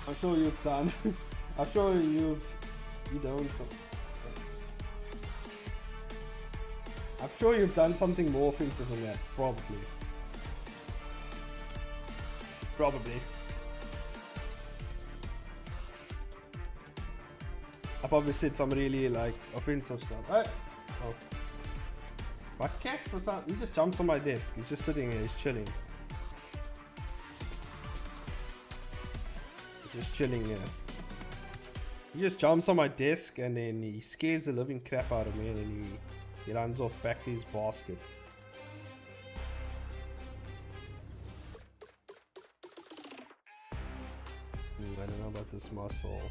I'm sure you've done. I'm sure you don't. I'm sure you've done something more offensive than that. Probably. I probably said some really like offensive stuff. Oh. My cat for some, he just jumps on my desk. He's just sitting here. He's chilling. Just chilling here. He just jumps on my desk and then he scares the living crap out of me and then he runs off back to his basket. I don't know about this muscle.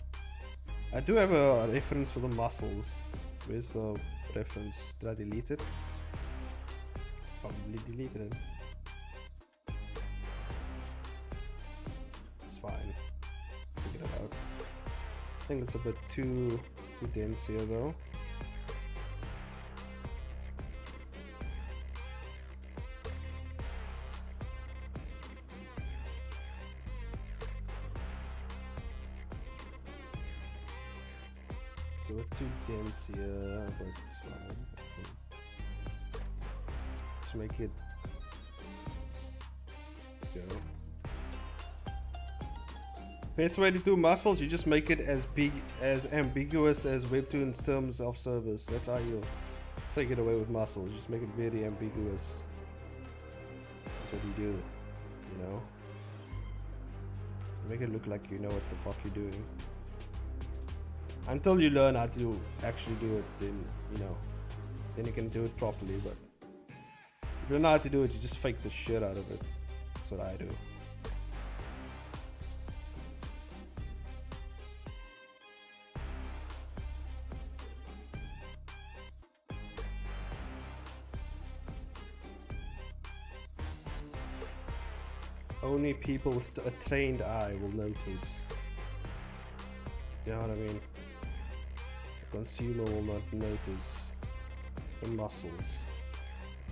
I do have a reference for the muscles. Where's the reference? Did I delete it? Probably deleted it. It's fine. Figure it out. I think it's a bit too dense here though. we're too dense here, but it's fine. Just make it go. Best way to do muscles, you just make it as big, as ambiguous as Webtoon's terms of service. That's how you'll take it away with muscles. Just make it very ambiguous. That's what you do, you know? Make it look like you know what the fuck you're doing. Until you learn how to actually do it, then, you know, then you can do it properly. But if you don't know how to do it, you just fake the shit out of it. That's what I do. Only people with a trained eye will notice. You know what I mean? The consumer will not notice the muscles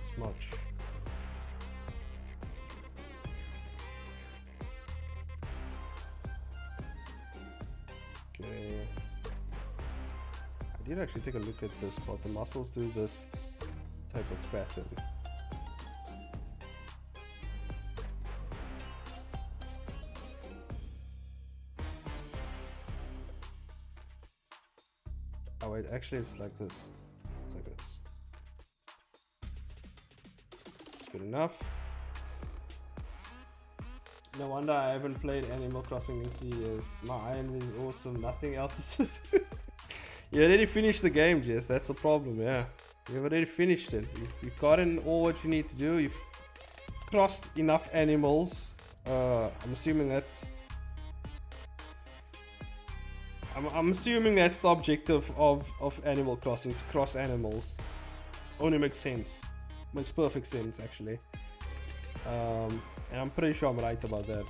as much. Okay. I did actually take a look at this, but the muscles do this type of pattern. Oh wait, actually it's like this. It's like this. It's good enough. No wonder I haven't played Animal Crossing in 3 years. My iron is awesome, nothing else is to do. You already finished the game, Jess, that's the problem, yeah. You've already finished it. You've gotten all what you need to do. You've crossed enough animals. I'm assuming that's... I'm assuming that's the objective of Animal Crossing, to cross animals. Only makes sense. Makes perfect sense, actually. And I'm pretty sure I'm right about that.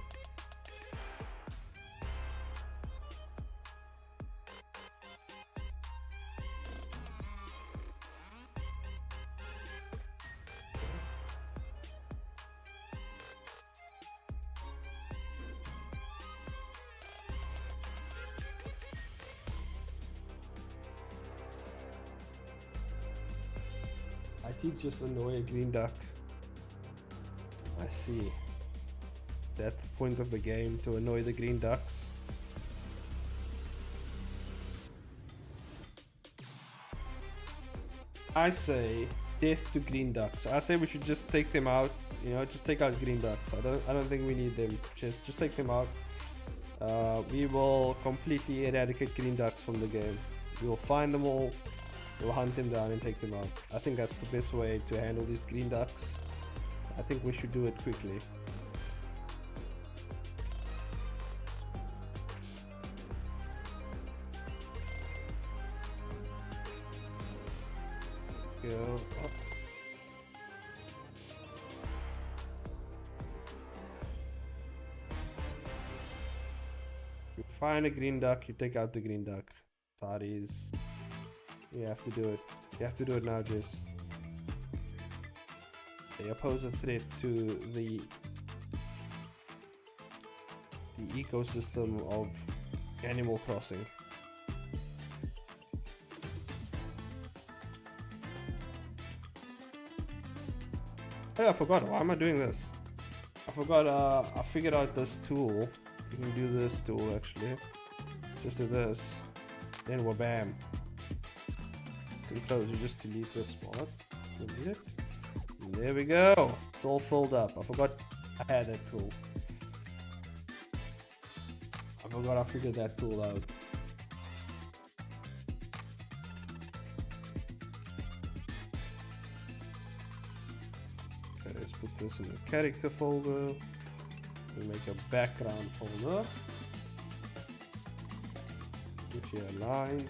I did just annoy a green duck. I see. That's the point of the game, to annoy the green ducks. I say death to green ducks. I say we should just take them out. You know, just take out green ducks. I don't think we need them. Just take them out. We will completely eradicate green ducks from the game. We will find them all. We'll hunt them down and take them out. I think that's the best way to handle these green ducks. I think we should do it quickly. Go up. You find a green duck, you take out the green duck. Sorry. You have to do it. You have to do it now, Jess. They pose a threat to the ecosystem of Animal Crossing. Hey, I forgot. Why am I doing this? I forgot. I figured out this tool. You can do this tool actually. Just do this. Then we're bam. Close, you just delete this spot. Delete it. And there we go. It's all filled up. I forgot I had that tool. I forgot I figured that tool out. Okay, let's put this in the character folder. We make a background folder. Put here lines.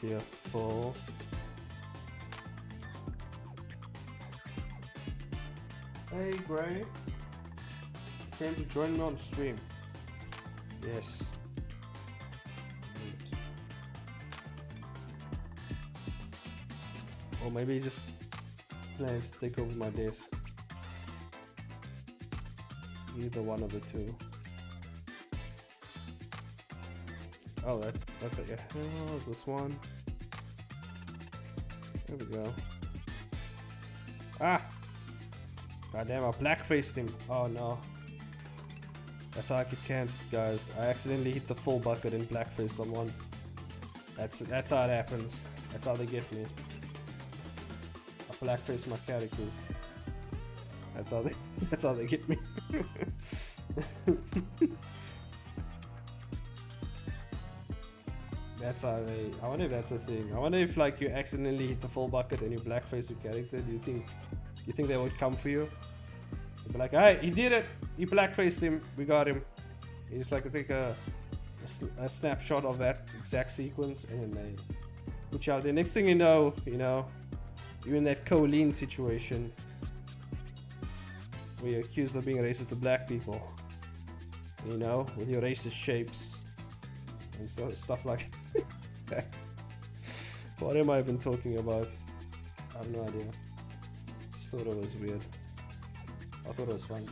Here full. Hey Gray, came to join me on stream. Yes. Or maybe he just plans to take over my desk. Either one of the two. Oh, that's it. Yeah. Oh, is this one? There we go. Ah! Goddamn, I blackfaced him. Oh no. That's how I get cancelled, guys. I accidentally hit the full bucket and blackface someone. That's how it happens. That's how they get me. I blackface my characters. That's how they get me. That's how they. I wonder if that's a thing. I wonder if like you accidentally hit the full bucket and you blackface your character. Do you think they would come for you? They'd be like, "Hey, he did it. He blackfaced him. We got him." You just like take a snapshot of that exact sequence and then they put you out there. Next thing you know, you're in that Colleen situation where you're accused of being racist to black people. With your racist shapes and stuff like that. What am I even talking about? I have no idea. Just thought it was weird. I thought it was fun.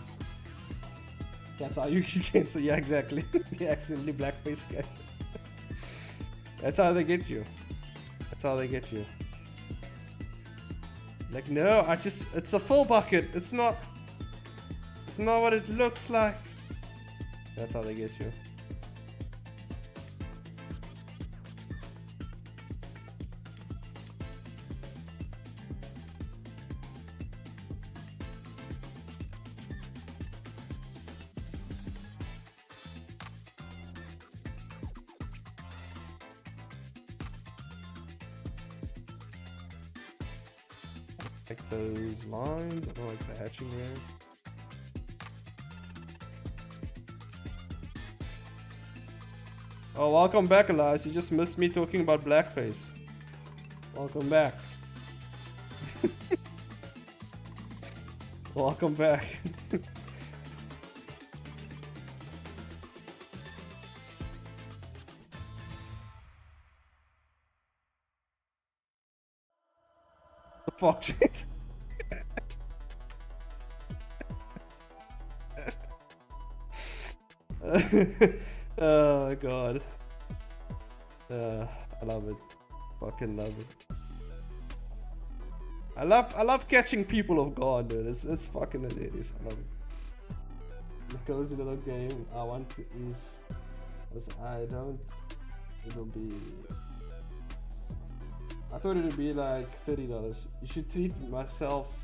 That's how you cancel. Yeah, exactly. You accidentally blackface guy. That's how they get you. That's how they get you. Like, no, it's a full bucket. It's not what it looks like. That's how they get you. Like those lines, I don't like the hatching there. Oh, welcome back, Elias. You just missed me talking about blackface. Welcome back. Welcome back. The fuck shit. Oh god. I love it. Fucking love it. I love catching people off guard, dude. It's fucking hilarious. I love it. The cozy little game I want to it'll be. I thought it'd be like $30. You should treat myself.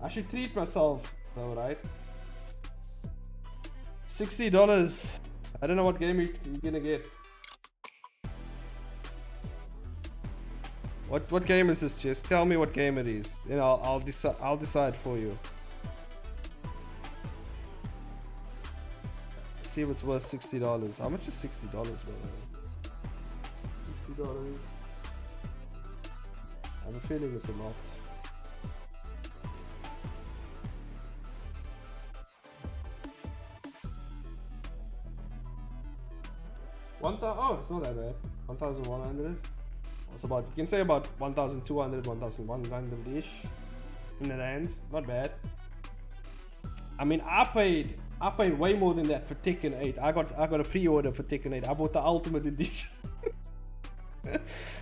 I should treat myself though, right? $60. I don't know what game you're gonna get. What game is this? Just tell me what game it is. I'll decide for you. See if it's worth $60. How much is $60 by the way? $60. I have a feeling it's a lot. Oh, it's not that bad. 1,100. It's about, you can say about 1,200, 1,100-ish in the lands. Not bad. I mean, I paid way more than that for Tekken 8. I got a pre-order for Tekken 8. I bought the Ultimate Edition.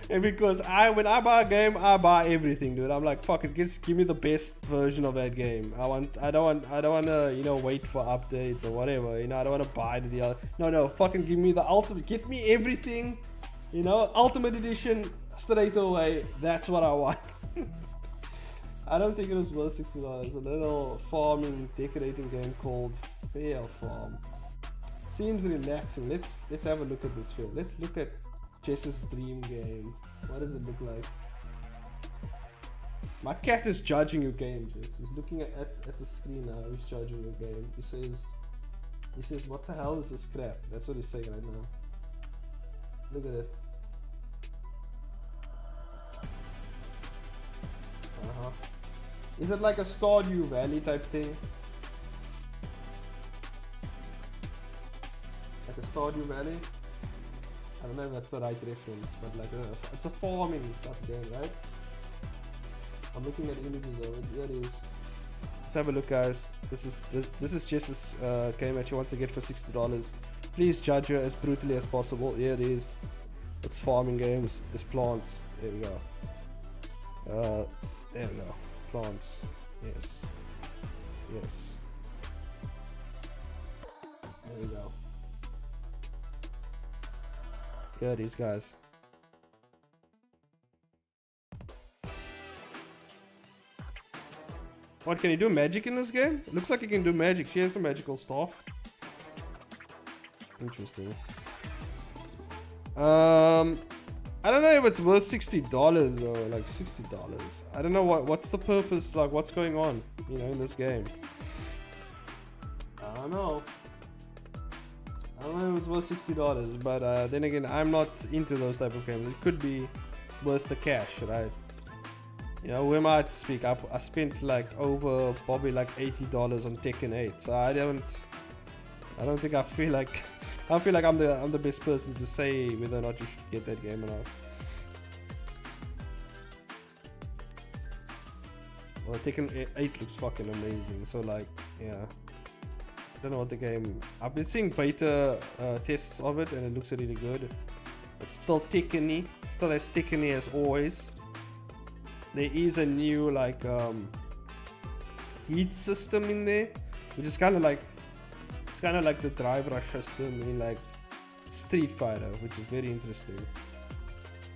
And because when I buy a game, I buy everything, dude. I'm like, fuck it, give me the best version of that game. I don't want to, wait for updates or whatever. I don't want to buy the other. No, fucking give me the ultimate. Get me everything, Ultimate Edition straight away. That's what I want. I don't think it was worth $60. A little farming, decorating game called Fair Farm. Seems relaxing. Let's have a look at this film. Let's look at Jess's dream game. What does it look like? My cat is judging your game, Jess. He's looking at the screen now. He's judging your game. He says, what the hell is this crap? That's what he's saying right now. Look at it. Is it like a Stardew Valley type thing? Like a Stardew Valley? I don't know if that's the right reference, but like it's a farming stuff game, right? I'm looking at images of it. Here it is. Let's have a look, guys. This is Jess's game that she wants to get for $60. Please judge her as brutally as possible. Here it is. It's farming games. It's plants. There we go. There we go. Plants. Yes. Yes. There we go. Here it is, guys. What, can you do magic in this game? It looks like you can do magic. She has some magical stuff. Interesting. I don't know if it's worth $60 though, like $60. I don't know what's the purpose, like what's going on, you know, in this game. I don't know. I don't know if it's worth $60, but then again, I'm not into those type of games. It could be worth the cash, right? You know, who am I to speak? I spent like over probably like $80 on Tekken 8, so I don't think I feel like I'm the best person to say whether or not you should get that game or not. Well, Tekken 8 looks fucking amazing, so like, yeah. I don't know what the game. I've been seeing beta tests of it, and it looks really good. It's still Tekken-y, still as Tekken-y as always. There is a new like heat system in there, which is kind of like the drive rush system in like Street Fighter, which is very interesting.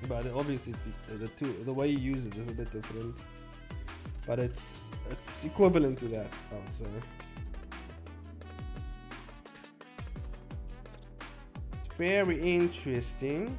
But obviously the way you use it is a bit different. But it's equivalent to that, I would say. It's very interesting.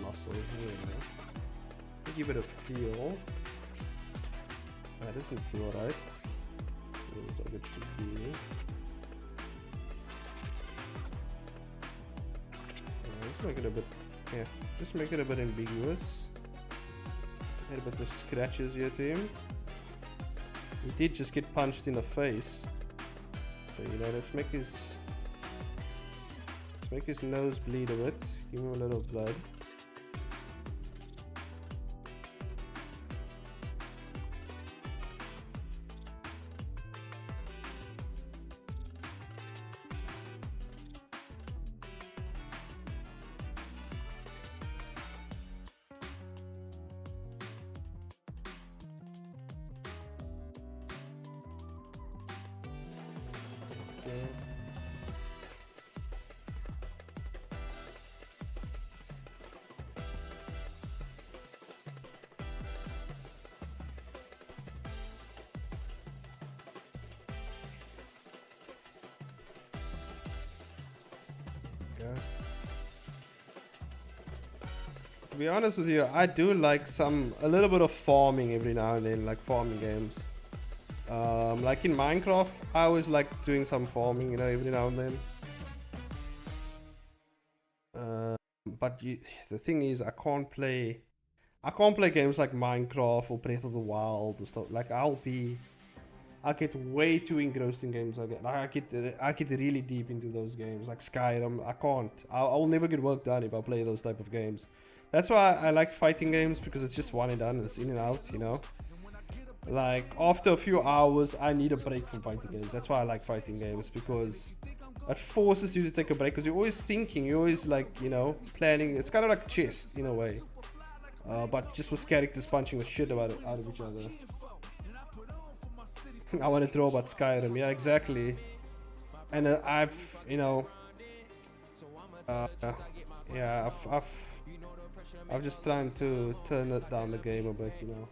Muscle here. Give it a feel. That doesn't feel right. Feels like it should be. Let's make it a bit. Yeah, just make it a bit ambiguous. Add a bit of scratches here to him. He did just get punched in the face, so you know, let's make his nose bleed a bit. Give him a little blood. To be honest with you, I do like a little bit of farming every now and then, like farming games. Like in Minecraft, I always like doing some farming, you know, every now and then. But the thing is, I can't play games like Minecraft or Breath of the Wild or stuff. Like I get way too engrossed in games like that. I get really deep into those games, like Skyrim. I can't. I will never get work done if I play those type of games. That's why I like fighting games, because it's just one and done. It's in and out, you know. Like after a few hours, I need a break from fighting games. That's why I like fighting games, because it forces you to take a break. Because you're always thinking, you're always like, you know, planning. It's kind of like chess in a way, but just with characters punching the shit out of each other. I want to throw about Skyrim, yeah, exactly. And I've, you know, yeah, I've just trying to turn it down the game a bit, you know.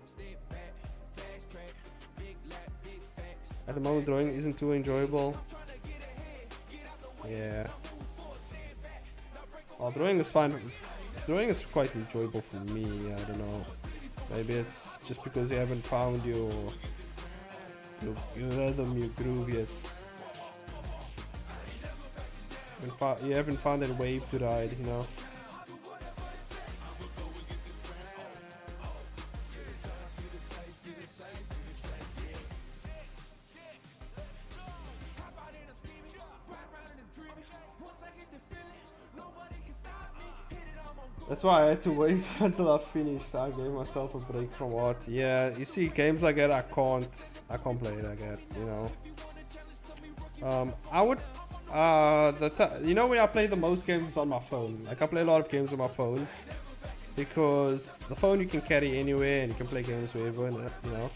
At the moment, drawing isn't too enjoyable. Yeah. Well, drawing is fine. Drawing is quite enjoyable for me. I don't know. Maybe it's just because you haven't found your rhythm, your groove yet. You haven't found that wave to ride, you know. That's why I had to wait until I finished. I gave myself a break from art. Yeah, you see, games like that I can't play like that. You know. I would. You know, when I play the most games is on my phone. Like I play a lot of games on my phone because the phone you can carry anywhere and you can play games wherever. And, you know,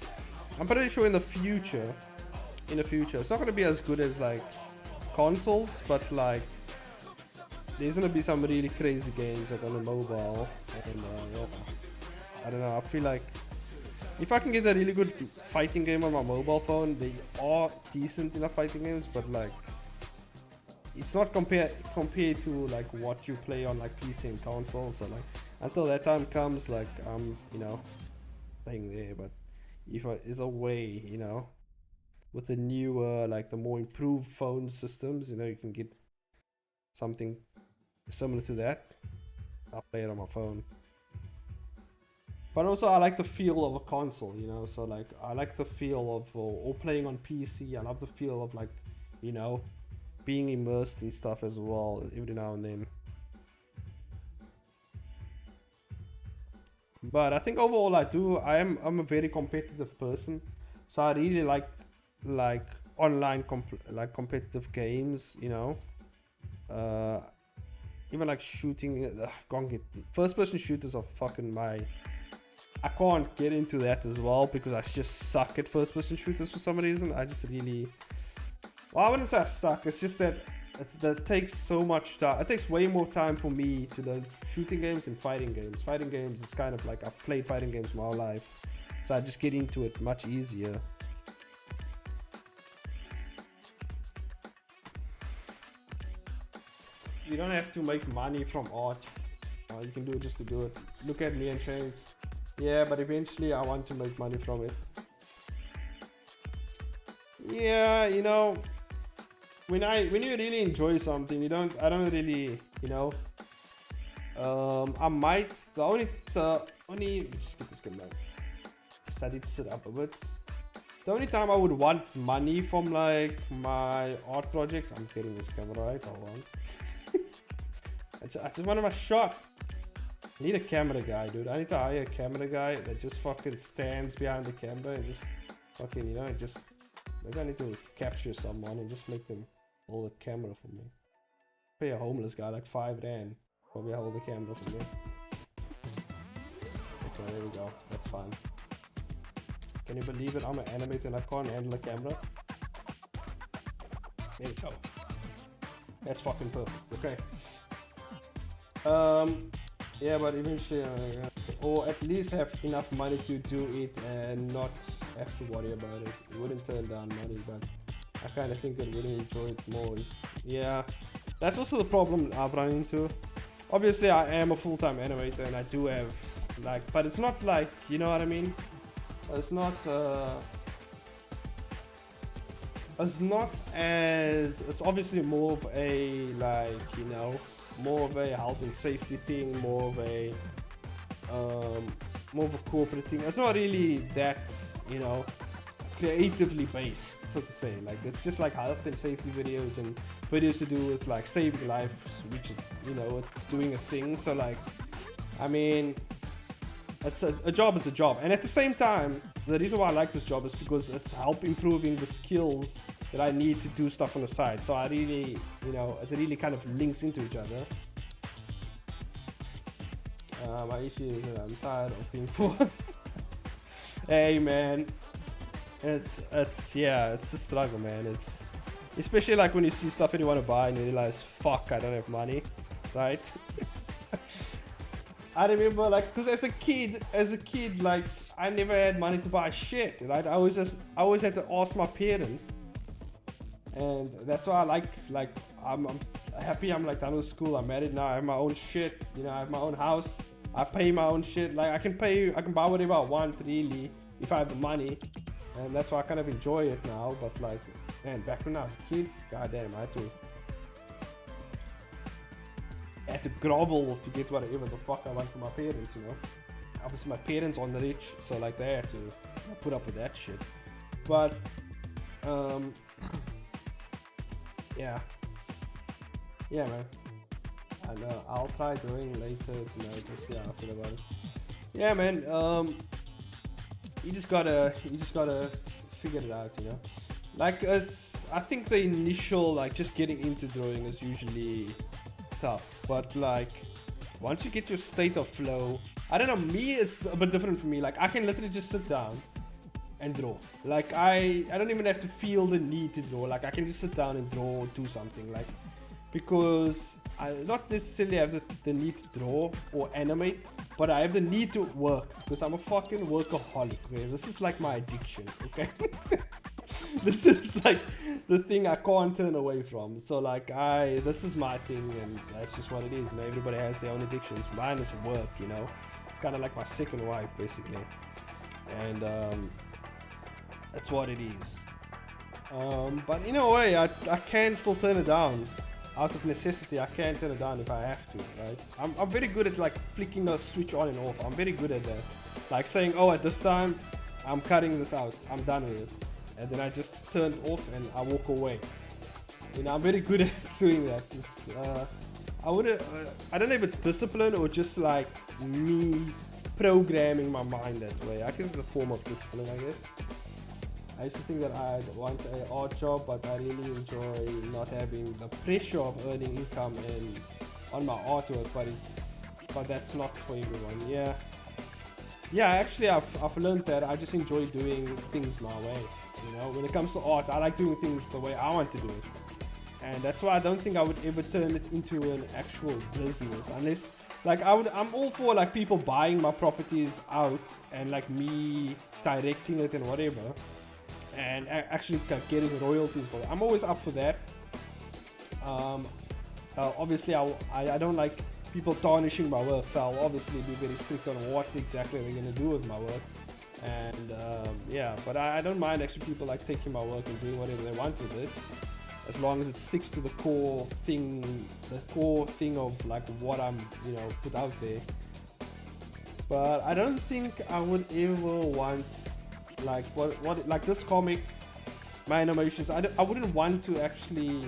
I'm pretty sure in the future, it's not gonna be as good as like consoles, but like. There's gonna be some really crazy games like on the mobile, and yeah, I don't know. I feel like if I can get a really good fighting game on my mobile phone, they are decent enough fighting games, but like it's not compared to like what you play on like PC and console. So like until that time comes, like you know, playing there. But if there's a way, you know, with the newer like the more improved phone systems, you know, you can get something similar to that. I'll play it on my phone. But also I like the feel of a console, you know, so like I like the feel of or playing on PC. I love the feel of like, you know, being immersed in stuff as well every now and then. But I think overall I'm a very competitive person, so I really like online competitive games, you know. Even like shooting, can't get first person shooters are fucking my. I can't get into that as well because I just suck at first person shooters for some reason. I just really, well, I wouldn't say I suck. It's just that that takes so much time. It takes way more time for me to learn shooting games than fighting games. Fighting games is kind of like I've played fighting games my whole life, so I just get into it much easier. You don't have to make money from art. You can do it just to do it. Look at me and Shane's. Yeah, but eventually I want to make money from it. Yeah, you know, when you really enjoy something, I don't really, you know. I might the only just get this game back. So I did sit up a bit. The only time I would want money from like my art projects, I'm getting this camera right. Hold on. I just wanted my shot. I need a camera guy, dude. I need to hire a camera guy that just fucking stands behind the camera and just fucking, you know, just maybe I need to capture someone and just make them hold the camera for me. Pay a homeless guy like $5 for me to hold the camera for me. Okay, there we go. That's fine. Can you believe it? I'm an animator and I can't handle a camera. There we go. That's fucking perfect. Okay. Yeah, but eventually, or at least have enough money to do it and not have to worry about it. It wouldn't turn down money, but I kind of think I would enjoy it more. Yeah, that's also the problem I've run into. Obviously, I am a full-time animator and I do have like, but it's not like, you know what I mean? It's not as, it's obviously more of a like, you know, more of a health and safety thing, more of a corporate thing. It's not really that, you know, creatively based, so to say. Like it's just like health and safety videos and videos to do with like saving lives, which, you know, it's doing its thing. So like, I mean, it's a job is a job, and at the same time, the reason why I like this job is because it's help improving the skills that I need to do stuff on the side. So I really, you know, it really kind of links into each other. My issue is that I'm tired of being poor. Hey man, it's a struggle, man. It's especially like when you see stuff that you want to buy and you realize, fuck, I don't have money, right? I remember like, because as a kid, like I never had money to buy shit, right? I always had to ask my parents. And that's why I like I'm happy I'm like done with school. I'm married now. I have my own shit. You know, I have my own house. I pay my own shit. Like I can buy whatever I want really if I have the money. And that's why I kind of enjoy it now. But like, man, back when I was a kid, goddamn, I had to grovel to get whatever the fuck I want from my parents. You know, obviously my parents aren't rich, so like they had to put up with that shit. But yeah, man. I know. I'll try doing later tonight. Let's see how I feel about it. Yeah, man. You just gotta figure it out, you know. Like I think the initial like just getting into drawing is usually tough, but like once you get your state of flow, I don't know. Me, it's a bit different for me. Like I can literally just sit down and draw. Like I don't even have to feel the need to draw. Like I can just sit down and draw or do something. Like because I not necessarily have the need to draw or animate, but I have the need to work because I'm a fucking workaholic. Okay? This is like my addiction. Okay. This is like the thing I can't turn away from. So like this is my thing, and that's just what it is. You know, everybody has their own addictions. Mine is work. You know, it's kind of like my second wife basically, and that's what it is. But in a way, I can still turn it down. Out of necessity, I can turn it down if I have to, right? I'm very good at like flicking a switch on and off. I'm very good at that. Like saying, oh, at this time, I'm cutting this out. I'm done with it. And then I just turn it off and I walk away. You know, I'm very good at doing that. It's, I don't know if it's discipline or just like me programming my mind that way. I guess it's a form of discipline, I guess. I used to think that I'd want an art job, but I really enjoy not having the pressure of earning income and on my artwork. But that's not for everyone. Yeah. Actually, I've learned that I just enjoy doing things my way. You know, when it comes to art, I like doing things the way I want to do it, and that's why I don't think I would ever turn it into an actual business unless. Like I'm all for like people buying my properties out and like me directing it and whatever. And actually getting royalties for it. I'm always up for that. Obviously, I don't like people tarnishing my work, so I'll obviously be very strict on what exactly they're going to do with my work. And yeah, but I don't mind actually people like taking my work and doing whatever they want with it, as long as it sticks to the core thing of like what I'm, you know, put out there. But I don't think I would ever want like what like this comic, my animations. I wouldn't want to actually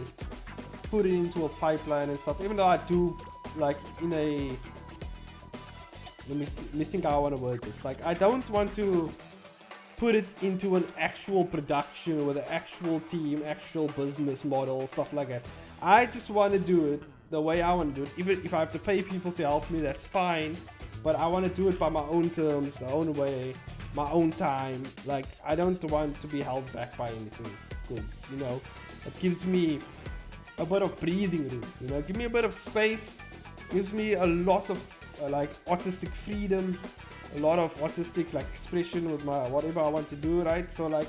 put it into a pipeline and stuff, even though I do like in a let me think how I want to word this. Like I don't want to put it into an actual production with an actual team, actual business model, stuff like that. I just want to do it the way I want to do it. Even if I have to pay people to help me, that's fine, but I want to do it by my own terms, my own way, my own time. Like I don't want to be held back by anything, because you know it gives me a bit of breathing room. You know, give me a bit of space, gives me a lot of like artistic freedom, a lot of artistic like expression with my whatever I want to do, right? So like,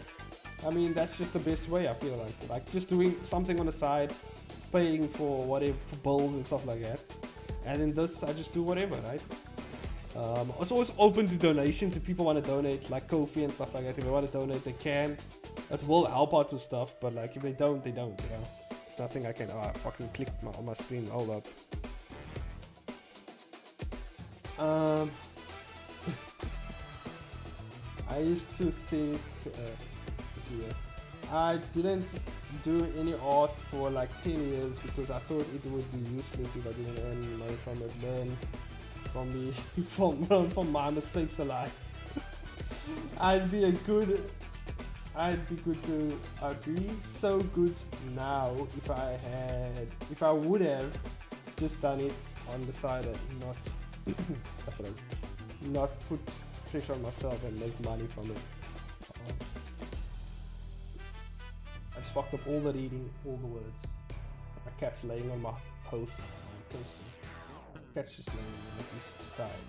I mean, that's just the best way I feel like just doing something on the side, paying for whatever, for bills and stuff like that, and in this I just do whatever, right? It's always open to donations if people want to donate, like Ko-fi and stuff like that. If they want to donate, they can. It will help out with stuff, but like if they don't, they don't, you know. There's nothing I can, I fucking clicked on my screen, hold up. I used to think, I didn't do any art for like 10 years because I thought it would be useless if I didn't earn money from it. Learn from my mistakes alike. I'd be so good now if I would have just done it on the side and not put pressure on myself and make money from it. I just fucked up all the reading, all the words. My cat's laying on my post. Cat's just laying on this style.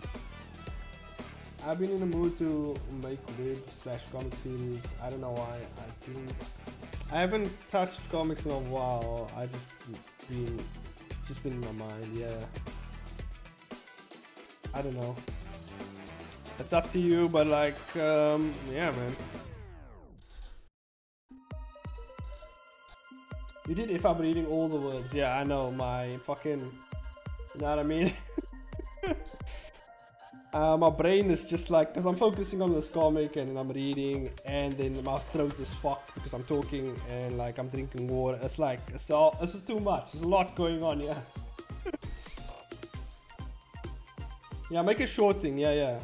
I've been in the mood to make web/comic series. I don't know why. I haven't touched comics in a while. I just been in my mind. Yeah. I don't know. It's up to you, but like, yeah, man. You did if I'm reading all the words. Yeah, I know, my fucking, you know what I mean? My brain is just like, because I'm focusing on this comic and I'm reading, and then my throat is fucked because I'm talking and like I'm drinking water. It's like, it's too much. There's a lot going on, yeah. Yeah, make a short thing. Yeah, yeah.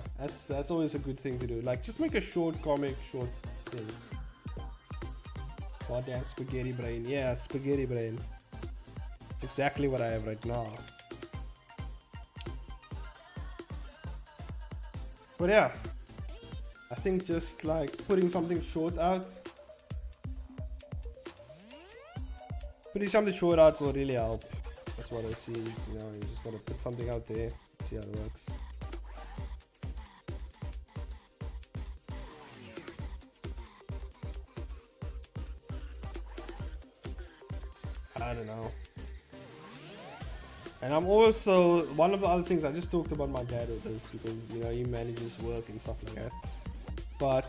That's always a good thing to do. Like, just make a short comic, short thing. Goddamn spaghetti brain. Yeah, spaghetti brain. It's exactly what I have right now. But yeah, I think just like putting something short out. Putting something short out will really help. That's what I see. You know, you just gotta put something out there. See how it works. I don't know. And I'm also, one of the other things, I just talked about my dad with this because, you know, he manages work and stuff like that. But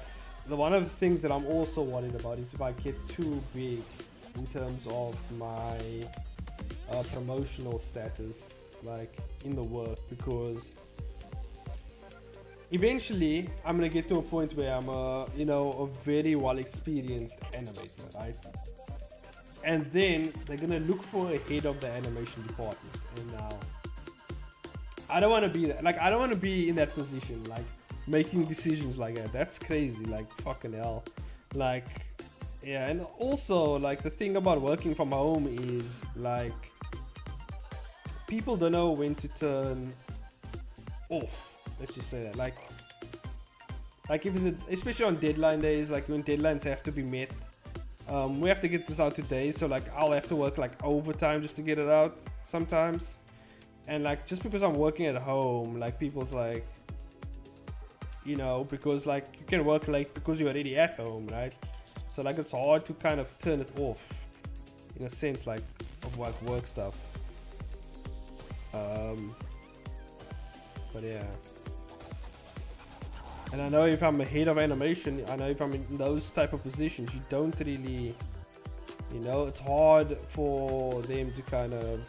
one of the things that I'm also worried about is if I get too big in terms of my promotional status, like in the work, because eventually I'm gonna get to a point where I'm a very well experienced animator, right? And then they're gonna look for a head of the animation department. And now, I don't want to be that. Like, I don't want to be in that position, like making decisions like that. That's crazy. Like, fucking hell. Like, yeah. And also, like, the thing about working from home is like people don't know when to turn off. Let's just say that. Like if it's especially on deadline days, like when deadlines have to be met. We have to get this out today, so like I'll have to work like overtime just to get it out sometimes. And like just because I'm working at home, like people's like, you know, because like you can work late because you're already at home, right? So like it's hard to kind of turn it off in a sense, like of like work stuff. But yeah. And I know if I'm a head of animation, I know if I'm in those type of positions, you don't really, you know, it's hard for them to kind of,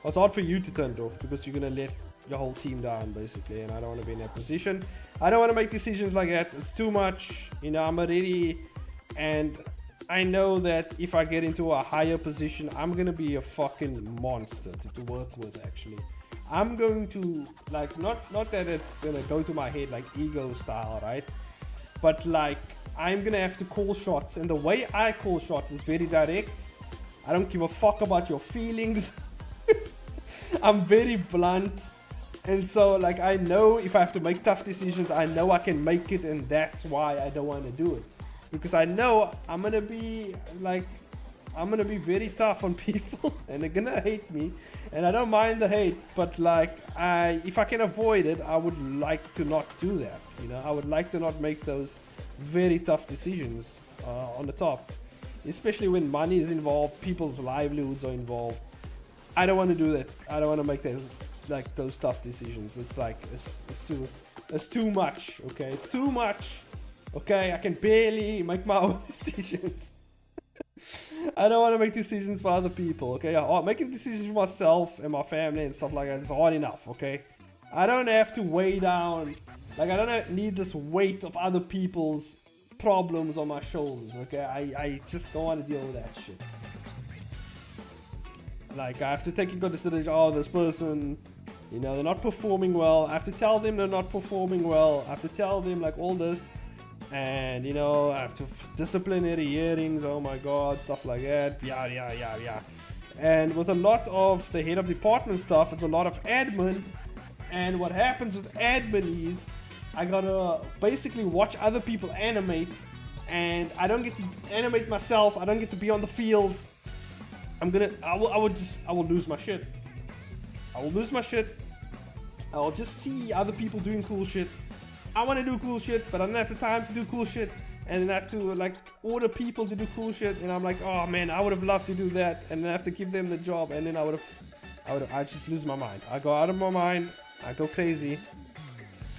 well, it's hard for you to turn it off because you're going to let your whole team down basically. And I don't want to be in that position. I don't want to make decisions like that. It's too much, you know, I'm already, and I know that if I get into a higher position, I'm going to be a fucking monster to work with actually. I'm going to, like, not that it's gonna go to my head like ego style, right? But like, I'm gonna have to call shots, and the way I call shots is very direct. I don't give a fuck about your feelings. I'm very blunt. And so like, I know if I have to make tough decisions, I know I can make it, and that's why I don't want to do it. Because I know I'm gonna be like, I'm gonna be very tough on people and they're gonna hate me, and I don't mind the hate, but like if I can avoid it, I would like to not do that, you know. I would like to not make those very tough decisions on the top, especially when money is involved, people's livelihoods are involved. I don't want to do that. I don't want to make those tough decisions. It's like it's too much, okay? It's too much, okay? I can barely make my own decisions. I don't want to make decisions for other people, okay? Making decisions for myself and my family and stuff like that is hard enough, okay? I don't have to weigh down, like I don't need this weight of other people's problems on my shoulders, okay? I just don't want to deal with that shit. Like I have to take into consideration, oh, this person, you know, they're not performing well. I have to tell them they're not performing well. I have to tell them like all this. And you know, I have to disciplinary hearings, oh my god, stuff like that, yeah. And with a lot of the head of department stuff, it's a lot of admin. And what happens with admin is I gotta basically watch other people animate, and I don't get to animate myself. I don't get to be on the field. I will lose my shit. I will lose my shit. I will just see other people doing cool shit. I want to do cool shit, but I don't have the time to do cool shit, and then I have to like order people to do cool shit, and I'm like, oh man, I would have loved to do that, and then I have to give them the job, and then I just lose my mind. I go out of my mind. I go crazy,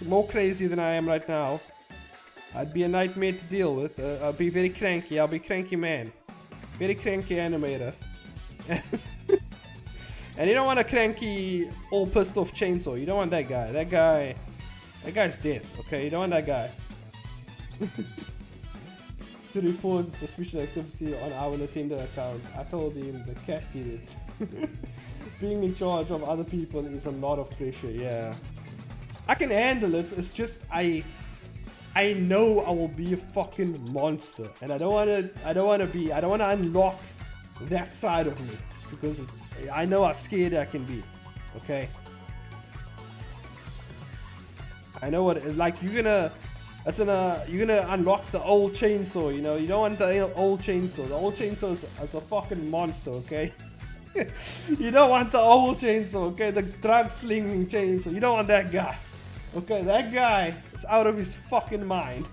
more crazy than I am right now. I'd be a nightmare to deal with. I'll be very cranky. I'll be cranky man, very cranky animator. And you don't want a cranky, all pissed off chainsaw. You don't want that guy. That guy's dead, okay? You don't want that guy. to report suspicious activity on our Nintendo account. I told him the cat did it. Being in charge of other people is a lot of pressure, yeah. I can handle it, it's just I know I will be a fucking monster. And I don't wanna unlock that side of me. Because I know how scared I can be. Okay? I know what, like you're gonna unlock the old chainsaw, you know. You don't want the old chainsaw. The old chainsaw is a fucking monster, okay? You don't want the old chainsaw, okay? The drug slinging chainsaw. You don't want that guy. Okay, that guy is out of his fucking mind.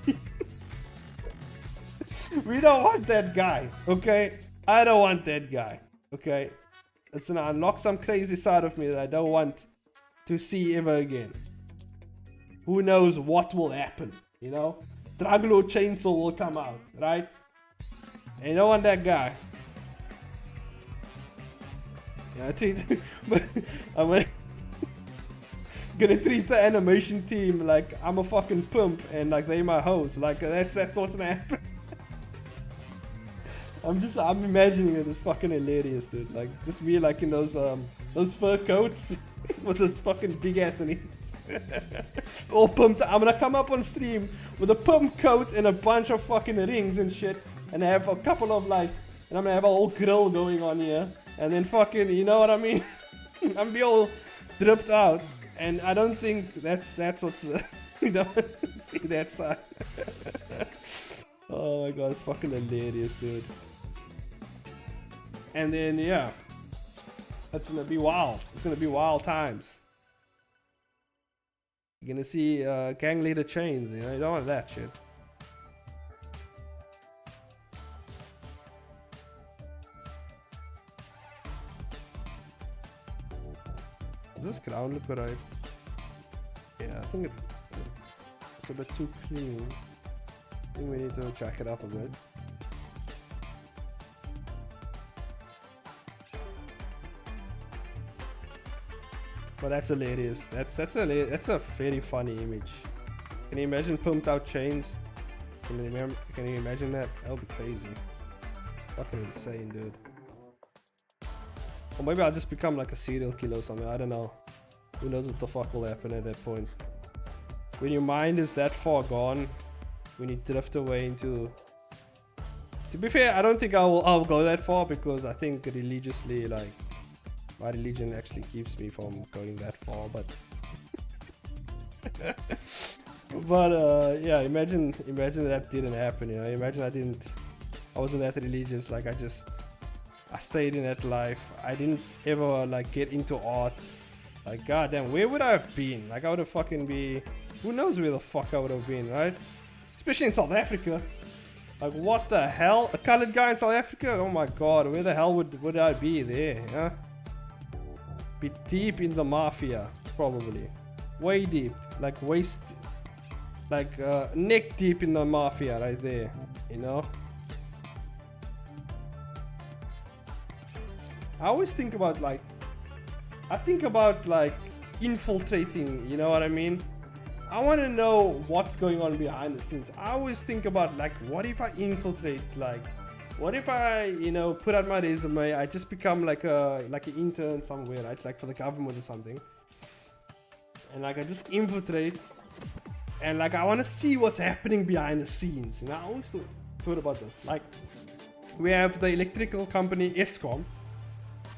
We don't want that guy, okay? I don't want that guy, okay? It's gonna unlock some crazy side of me that I don't want to see ever again. Who knows what will happen, you know? Drug Lord Chainsaw will come out, right? And you don't want that guy. Yeah, but I'm gonna treat the animation team like I'm a fucking pimp and like they my host. Like that's what's gonna happen. I'm imagining it. It's fucking hilarious, dude. Like just me like in those fur coats with this fucking big ass in it. All pumped. I'm gonna come up on stream with a pump coat and a bunch of fucking rings and shit, and I have a couple of like, and I'm gonna have a whole grill going on here, and then fucking, you know what I mean? I'm gonna be all dripped out, and I don't think that's what's you don't see that side. Oh my god, it's fucking hilarious, dude. And then yeah, that's gonna be wild. It's gonna be wild times. You're gonna see gang leader chains, you know, you don't want that shit. Does this ground look right? Yeah, I think it's a bit too clean. I think we need to jack it up a bit. But that's hilarious. That's a very funny image. Can you imagine pumped out chains? Can you imagine that? That would be crazy. Fucking insane, dude. Or maybe I'll just become like a serial killer or something. I don't know. Who knows what the fuck will happen at that point? When your mind is that far gone, when you drift away into... To be fair, I don't think I'll go that far because I think religiously, like, my religion actually keeps me from going that far, but yeah, imagine that didn't happen, you know. Imagine I wasn't that religious, like I stayed in that life. I didn't ever like get into art. Like goddamn, where would I have been? Like I would have fucking be, who knows where the fuck I would have been, right? Especially in South Africa. Like what the hell? A colored guy in South Africa? Oh my god, where the hell would I be there, yeah? Be deep in the mafia, probably. Way deep, like waist, like neck deep in the mafia right there, you know? I always think about like, infiltrating, you know what I mean? I want to know what's going on behind the scenes. I always think about like, what if I infiltrate, like, what if I, you know, put out my resume, I just become like an intern somewhere, right? Like for the government or something. And like I just infiltrate and like I want to see what's happening behind the scenes. You know, I always thought about this. Like we have the electrical company Eskom,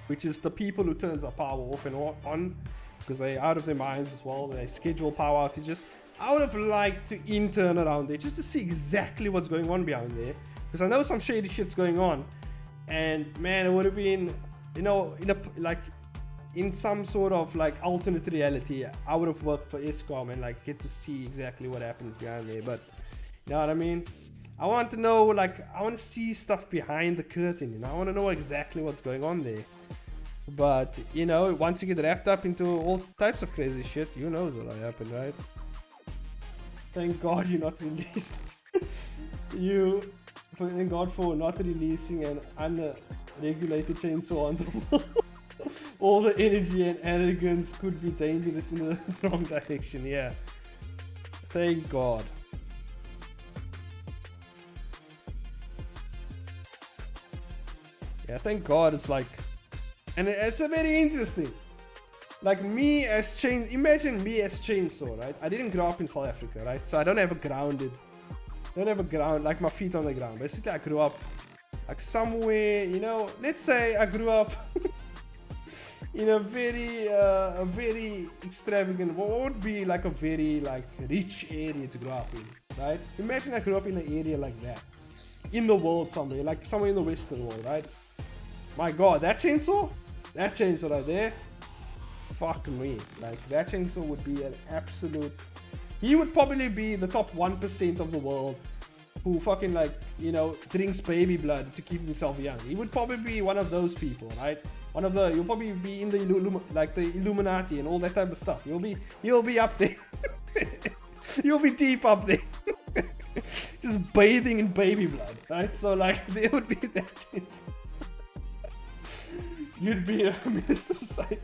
which is the people who turns the power off and on because they're out of their minds as well. They schedule power outages. I would have liked to intern around there just to see exactly what's going on behind there. Because I know some shady shit's going on, and man, it would have been, you know, in some sort of like alternate reality, I would have worked for Eskom and like get to see exactly what happens behind there. But you know what I mean? I want to know, like, I want to see stuff behind the curtain. You know, I want to know exactly what's going on there. But you know, once you get wrapped up into all types of crazy shit, who knows what'll happen, right? Thank God you're not released. Thank God for not releasing an unregulated chainsaw on the wall. All the energy and arrogance could be dangerous in the wrong direction. Yeah. Thank God. Yeah, thank God it's like, and it's a very interesting. Like me as imagine me as Chainsaw, right? I didn't grow up in South Africa, right? So I don't have a ground, like my feet on the ground. Basically, I grew up like somewhere, you know, let's say I grew up in a very extravagant, what would be like a very like rich area to grow up in, right? Imagine I grew up in an area like that, in the world somewhere, like somewhere in the Western world, right? My God, that chainsaw right there, fuck me. Like that chainsaw would be an absolute, he would probably be the top 1% of the world who fucking like, you know, drinks baby blood to keep himself young. He would probably be one of those people, right? You'll probably be in the Illuminati and all that type of stuff. You'll be up there. You'll be deep up there. Just bathing in baby blood, right? So like there would be that chance. You'd be a minister side.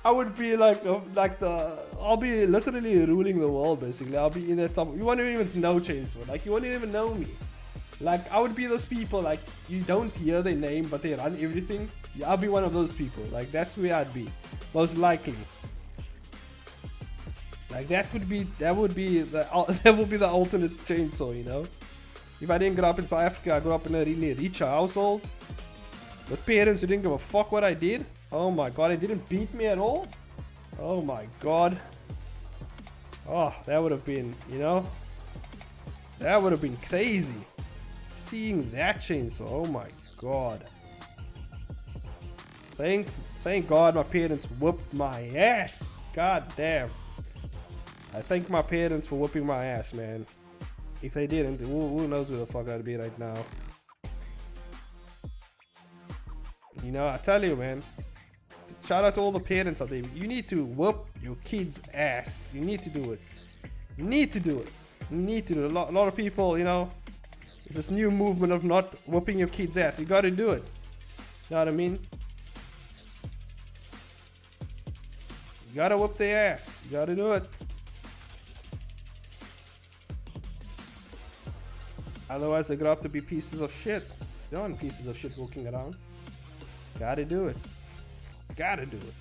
I would be like I'll be literally ruling the world basically. I'll be in the top. You won't even know Chainsaw. Like you won't even know me. Like I would be those people like you don't hear their name but they run everything. Yeah, I'll be one of those people. Like that's where I'd be, most likely. Like that would be the ultimate Chainsaw, you know. If I didn't grow up in South Africa, I grew up in a really rich household with parents who didn't give a fuck what I did. Oh my God, they didn't beat me at all. Oh my God. Oh, that would have been, you know, that would have been crazy. Seeing that Chainsaw, oh my God. Thank God my parents whooped my ass. God damn. I thank my parents for whooping my ass, man. If they didn't, who knows where the fuck I'd be right now. You know, I tell you, man. Shout out to all the parents out there. You need to whoop your kids' ass. You need to do it. You need to do it. You need to do it. A lot of people, you know, it's this new movement of not whooping your kids' ass. You gotta do it. You know what I mean? You gotta whoop their ass. You gotta do it. Otherwise, they grow up to be pieces of shit. They aren't pieces of shit walking around. Gotta do it. Gotta do it.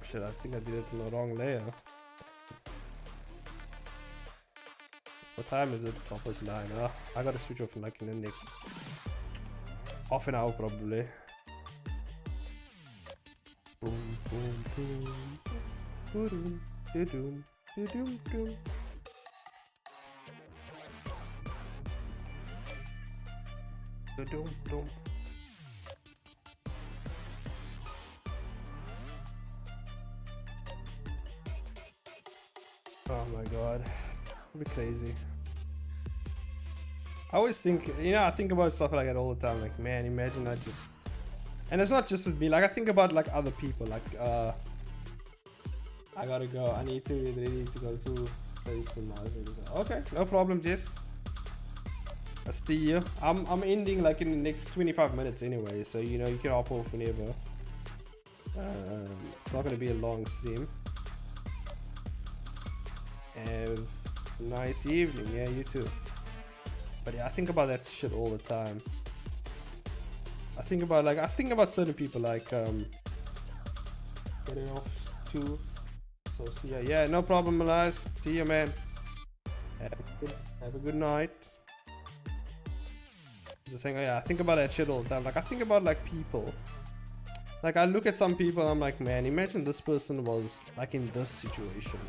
Shit, I think I did it in the wrong layer. What time is it? It's almost 9. I gotta switch off like in the next half an hour probably. Boom, boom, boom. Boom, boom, boom, boom. Boom, boom. Oh my God. It'd be crazy. I always think, you know, I think about stuff like that all the time. Like, man, imagine I just, and it's not just with me. Like, I think about like other people. Like, I gotta go. I need to ready to go to place for now. Okay, no problem, Jess. I'll see you. I'm ending like in the next 25 minutes anyway, so you know you can hop off whenever. It's not gonna be a long stream. Have a nice evening. Yeah, you too. But yeah, I think about that shit all the time. I think about certain people like getting off too. So see ya. Yeah, no problem, Elias. See ya, man. Have a good night. Just saying, oh yeah, I think about that shit all the time. Like I think about like people. Like I look at some people and I'm like, man, imagine this person was like in this situation.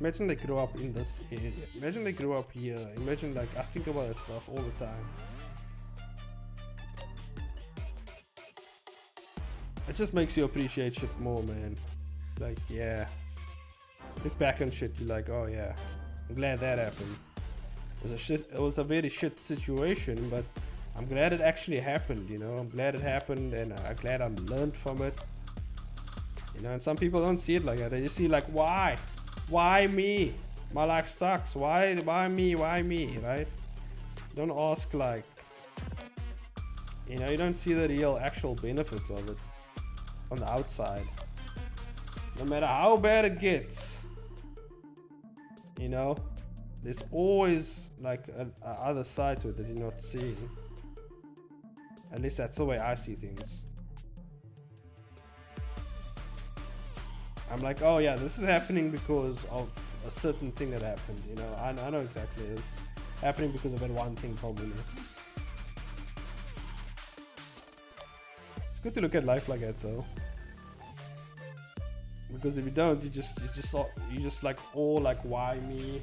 Imagine they grew up in this area. Imagine they grew up here. Imagine like I think about that stuff all the time. It just makes you appreciate shit more, man. Like yeah. Look back on shit, you're like, oh yeah, I'm glad that happened. It was a very shit situation, but I'm glad it actually happened, you know. I'm glad it happened and I'm glad I learned from it. You know, and some people don't see it like that. They just see like, why? Why me? My life sucks. Why me? Why me? Right? Don't ask like, you know, you don't see the real actual benefits of it. on the outside. No matter how bad it gets, you know, there's always like a other side to it that you're not seeing. At least that's the way I see things. I'm like, oh yeah, this is happening because of a certain thing that happened. You know, I know exactly it's happening because of that one thing probably. It's good to look at life like that though. Because if you don't, you just like, oh, like, why me?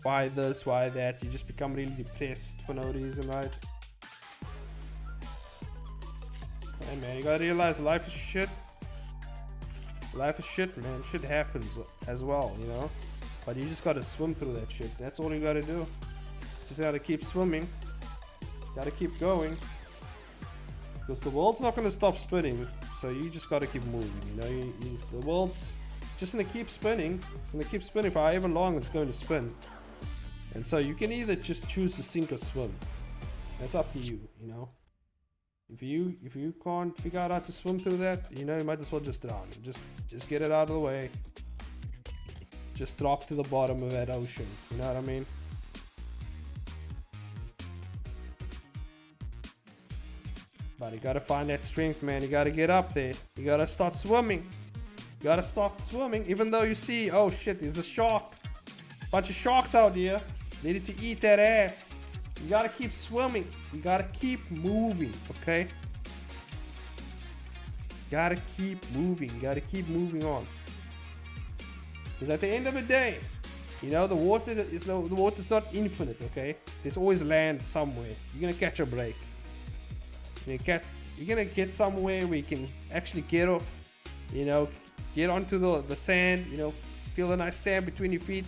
Why this? Why that? You just become really depressed for no reason, right? Hey man, you gotta realize life is shit. Life is shit, man. Shit happens as well, you know? But you just gotta swim through that shit. That's all you gotta do. Just gotta keep swimming. Gotta keep going. Because the world's not gonna stop spinning. So you just gotta keep moving, you know? The world's just gonna keep spinning. It's gonna keep spinning for however long it's going to spin. And so you can either just choose to sink or swim. That's up to you, you know? If you can't figure out how to swim through that, you know, you might as well just drown. Just get it out of the way. Just drop to the bottom of that ocean. You know what I mean? But you gotta find that strength, man. You gotta get up there. You gotta start swimming. You gotta start swimming. Even though you see, oh shit, there's a shark. Bunch of sharks out here. Ready to eat that ass. You gotta keep swimming. You gotta keep moving, okay? Gotta keep moving. You gotta keep moving on. Because at the end of the day, you know, the water's not infinite, okay? There's always land somewhere. You're gonna catch a break. You're gonna get somewhere where you can actually get off, you know, get onto the sand, you know, feel the nice sand between your feet.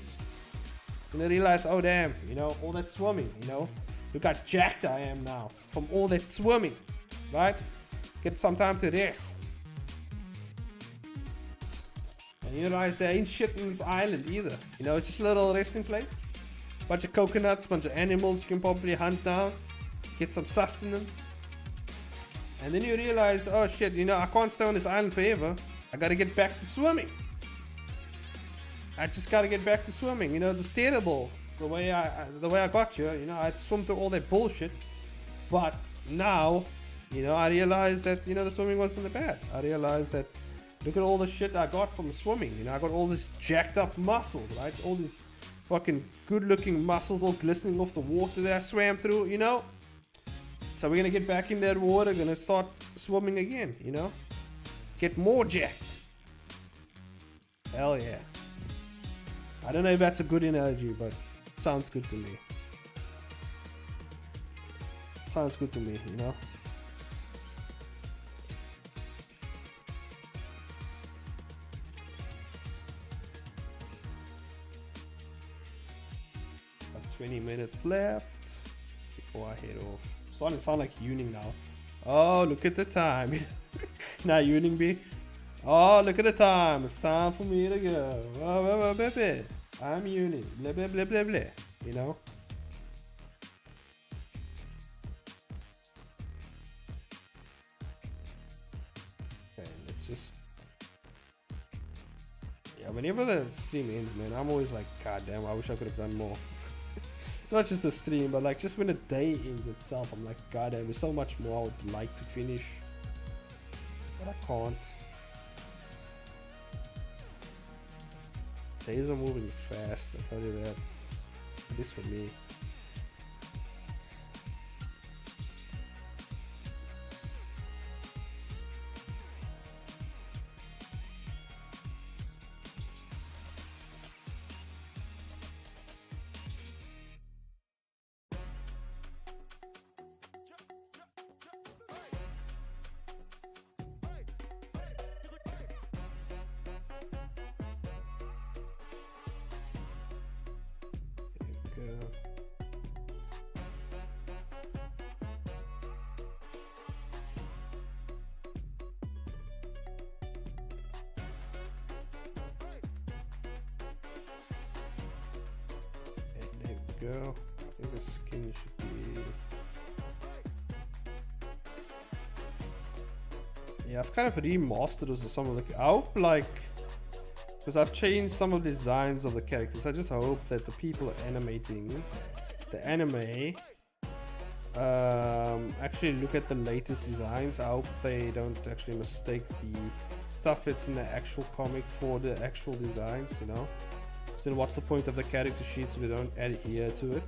And then realize, oh damn, you know, all that swimming, you know, look how jacked I am now from all that swimming, right? Get some time to rest. And you realize there ain't shit in this island either, you know, it's just a little resting place. Bunch of coconuts, bunch of animals you can probably hunt down, get some sustenance. And then you realize, oh shit, you know, I can't stay on this island forever. I gotta get back to swimming. I just gotta get back to swimming. You know, it's terrible the way I got here. You know, I had to swim through all that bullshit. But now, you know, I realized that, you know, the swimming wasn't that bad. I realized that, look at all the shit I got from swimming. You know, I got all this jacked up muscles, right? All these fucking good looking muscles all glistening off the water that I swam through, you know? So we're gonna get back in that water, gonna start swimming again, you know? Get more jacked. Hell yeah. I don't know if that's a good analogy, but it sounds good to me. Sounds good to me, you know? About 20 minutes left before I head off. I'm starting to sound like Yuning now. Oh, look at the time. Not Yuning B. Oh, look at the time. It's time for me to go. Oh, baby. I'm Yuning. Blah, blah, blah, blah, blah. You know? Okay, let's just... Yeah, whenever the stream ends, man, I'm always like, God damn, I wish I could have done more. Not just the stream, but like just when the day ends itself, I'm like, God damn, there's so much more I would like to finish. But I can't. Days are moving fast, I'll tell you that. At least for me. Go. I think the skin should be... Yeah, I've kind of remastered some of the. I hope like, because I've changed some of the designs of the characters. I just hope that the people animating the anime actually look at the latest designs. I hope they don't actually mistake the stuff that's in the actual comic for the actual designs, you know. So then what's the point of the character sheets if we don't adhere to it?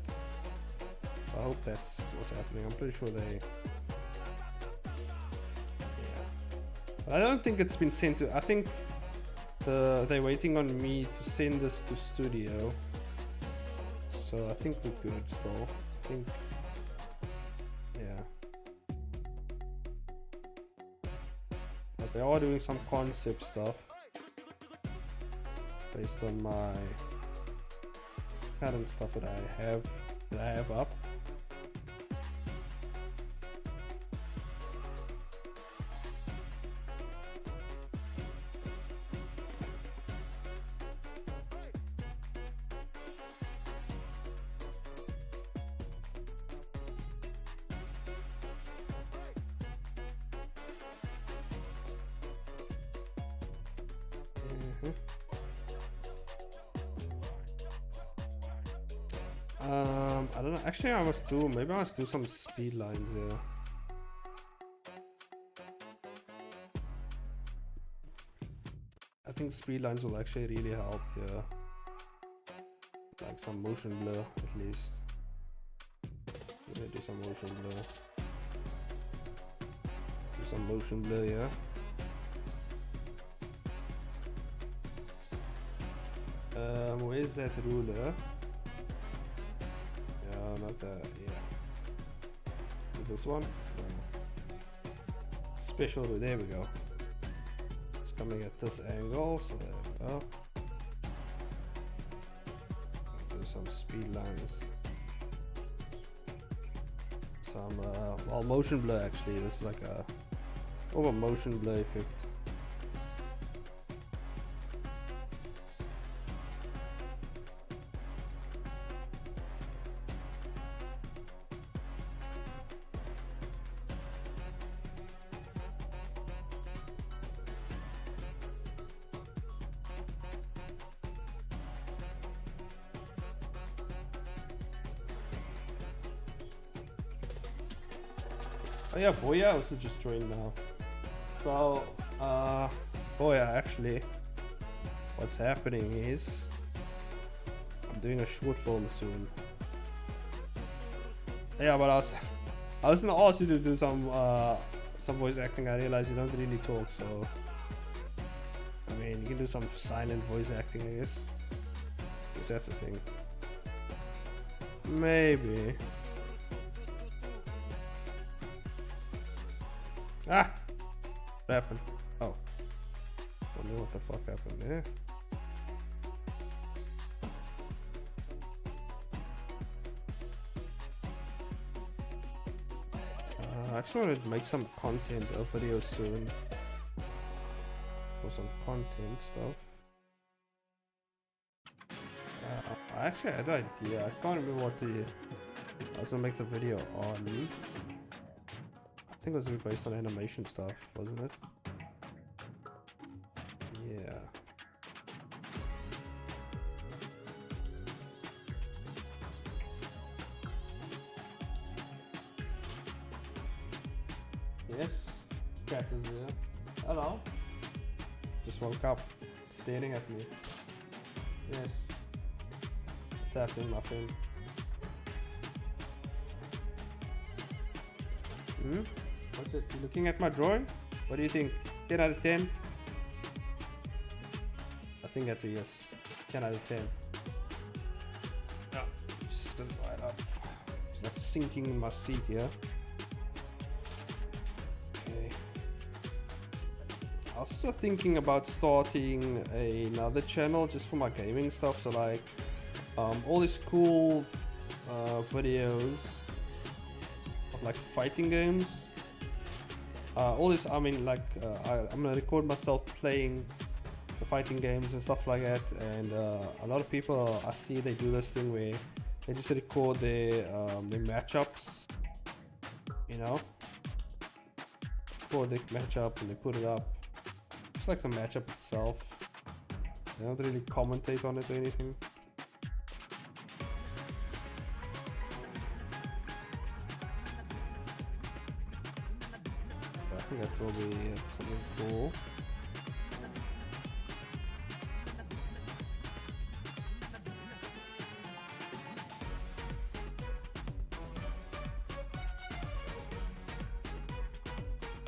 So I hope that's what's happening. I'm pretty sure they... Yeah. But I don't think it's been sent to... I think they're waiting on me to send this to studio. So I think we're good still. I think... Yeah. But they are doing some concept stuff based on my current stuff that I have up. I don't know. Actually, maybe I must do some speed lines here. I think speed lines will actually really help here. Like some motion blur at least. Let me do some motion blur. Do some motion blur, yeah. Where's that ruler? Not that, yeah. This one? No. Special, there we go. It's coming at this angle, so there we go. Do some speed lines. Some, well, motion blur actually. This is like a over motion blur effect. Oh yeah, Boya also just joined now. So, Boya, actually, what's happening is I'm doing a short film soon. Yeah, but I was gonna ask you to do some voice acting. I realized you don't really talk, so I mean, you can do some silent voice acting, I guess. Because that's a thing. Maybe. Ah! What happened? Oh. Don't know what the fuck happened there. I actually want to make some content, a video soon. For some content stuff. I actually had an idea. I can't remember what I was gonna make the video on. I think it was based on animation stuff, wasn't it? Yeah. Yes, cat is there. Hello. Just woke up, staring at me. Yes. What's happening, my friend? Hmm? What's it? You looking at my drawing? What do you think? 10 out of 10? I think that's a yes. 10 out of 10. Yeah. Just stood right up. It's like sinking in my seat here. Okay. I was also thinking about starting another channel just for my gaming stuff. So like all these cool videos of like fighting games. All this, I mean, like I'm gonna record myself playing the fighting games and stuff like that, and a lot of people I see they do this thing where they just record their matchups, you know, before the matchup and they put it up. It's like the matchup itself. They don't really commentate on it or anything. I think that's all the something cool.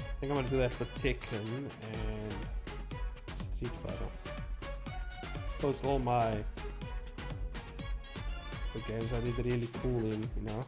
I think I'm gonna do that for Tekken and Street Fighter. Post all the games I did really cool in, you know.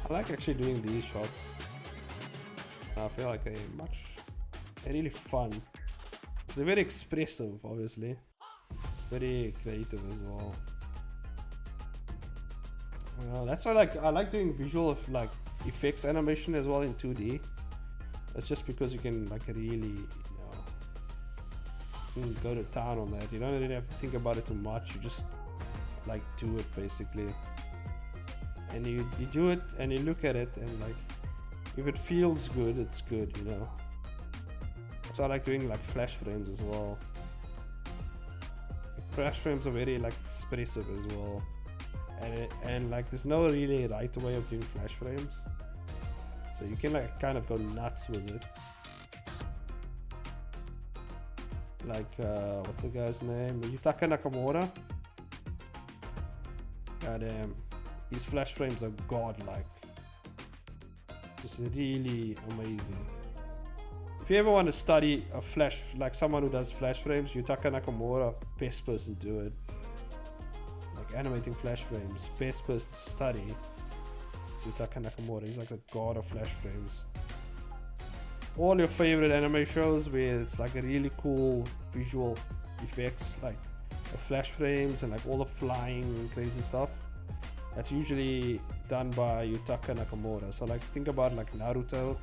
I like actually doing these shots. I feel like they're really fun. They're very expressive, obviously. Very creative as well. That's why I like doing visual effects animation as well in 2D. That's just because you can really, you can go to town on that. You don't really have to think about it too much. You just do it basically. And you do it and you look at it and if it feels good, it's good, you know. So I like doing flash frames as well. Flash frames are very expressive as well, and there's no really right way of doing flash frames, so you can kind of go nuts with it. What's the guy's name? Yutaka Nakamura. Goddamn. These flash frames are godlike. Just really amazing. If you ever want to study a flash, someone who does flash frames, Yutaka Nakamura, best person to do it. Animating flash frames, best person to study. Yutaka Nakamura, he's the god of flash frames. All your favorite anime shows where it's a really cool visual effects, the flash frames and all the flying and crazy stuff. That's usually done by Yutaka Nakamura. So think about Naruto,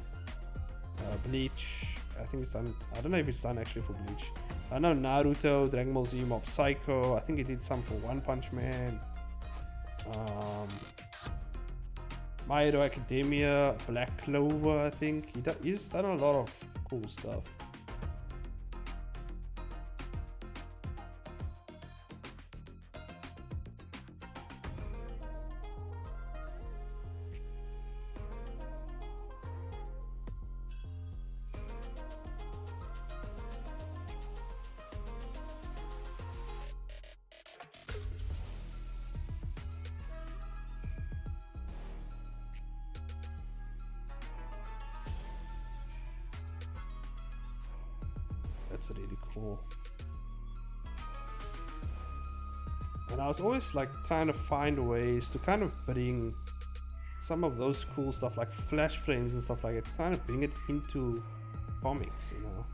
Bleach. I think it's done. I don't know if it's done actually for Bleach. I know Naruto, Dragon Ball Z, Mob Psycho. I think he did some for One Punch Man. My Hero Academia, Black Clover. I think he's done a lot of cool stuff. That's really cool. And I was always trying to find ways to kind of bring some of those cool stuff like flash frames and stuff like that, kind of bring it into comics, you know.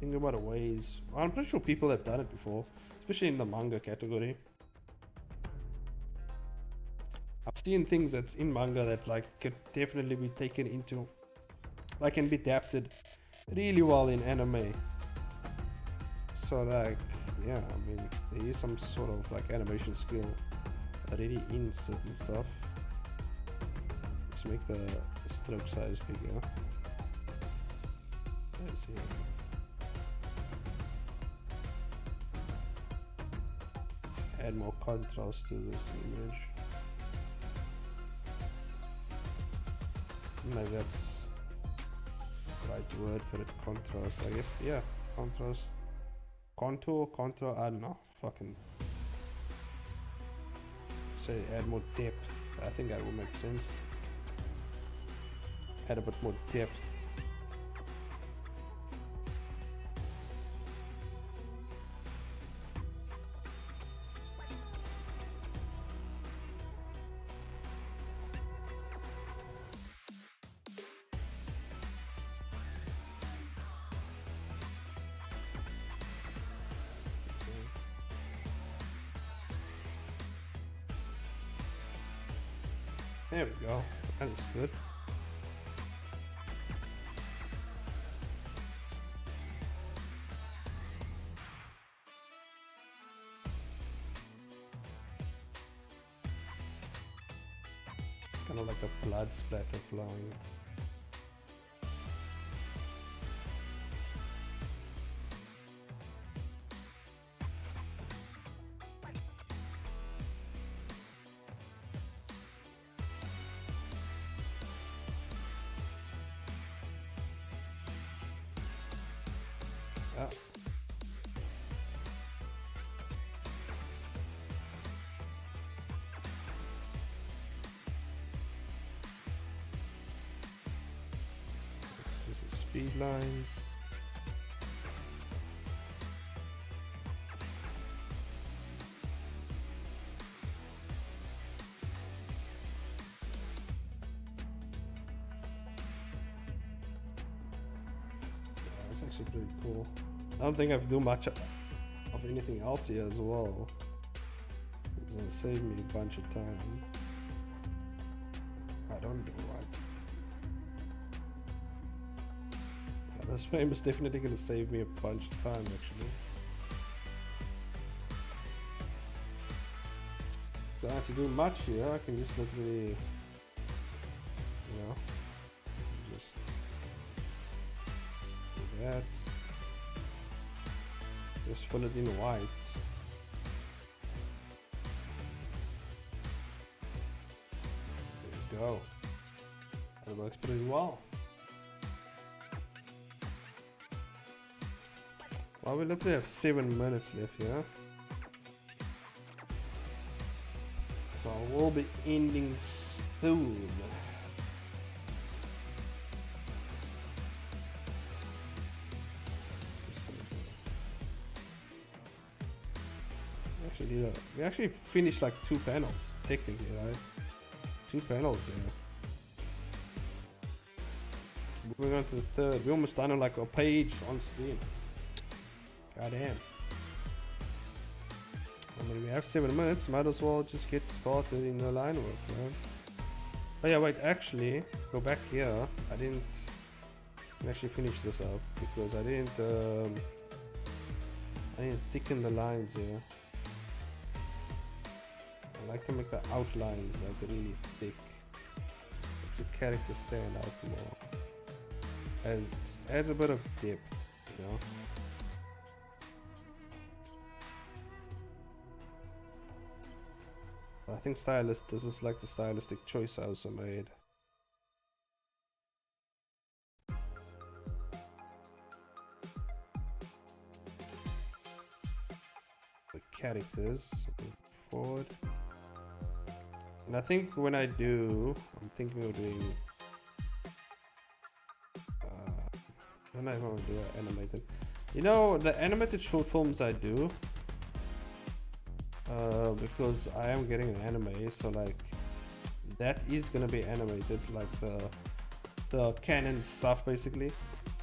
Think about the ways. I'm pretty sure people have done it before, especially in the manga category. I've seen things that's in manga that could definitely be taken into, can be adapted really well in anime. So yeah, I mean, there is some sort of animation skill already in certain stuff. Let's make the stroke size bigger. Let's see. Add more contrast to this image. Maybe that's right word for it. Contrast, I guess. Yeah, contrast. Contour, I don't know. Fucking say add more depth. I think that would make sense. Add a bit more depth. There we go. That is good. It's kind of like a blood splatter flowing. Yeah. This is speed lines. Yeah, that's actually pretty cool. I don't think I have to do much of anything else here as well. It's gonna save me a bunch of time. I don't do right. Yeah, this frame is definitely gonna save me a bunch of time actually. Don't have to do much here. I can just literally, you know, just do that. Just fill it in white. There we go. That works pretty well. Well, we literally have 7 minutes left here. So I will be ending soon. We actually finished like 2 panels, technically, right? 2 panels here. Moving on to the third. We almost done like a page on stream. Goddamn. I mean, we have 7 minutes, might as well just get started in the line work, man. Oh yeah, wait, actually, go back here. I didn't actually finish this up because I didn't thicken the lines here. I like to make the outlines like really thick. Makes the character stand out more. And adds a bit of depth, you know. But I think this is like the stylistic choice I also made. The characters forward. And I think when I do, I'm thinking of doing. I don't know if I want to do animated. You know, the animated short films I do, because I am getting an anime, so like that is gonna be animated, like the canon stuff basically.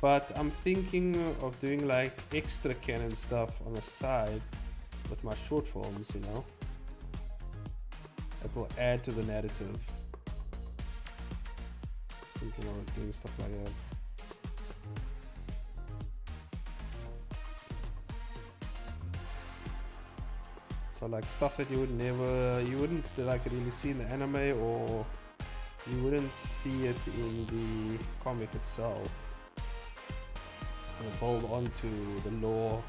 But I'm thinking of doing like extra canon stuff on the side with my short films, you know. That will add to the narrative. Thinking of doing stuff like that. So like stuff that you wouldn't like really see in the anime, or you wouldn't see it in the comic itself. So build onto the lore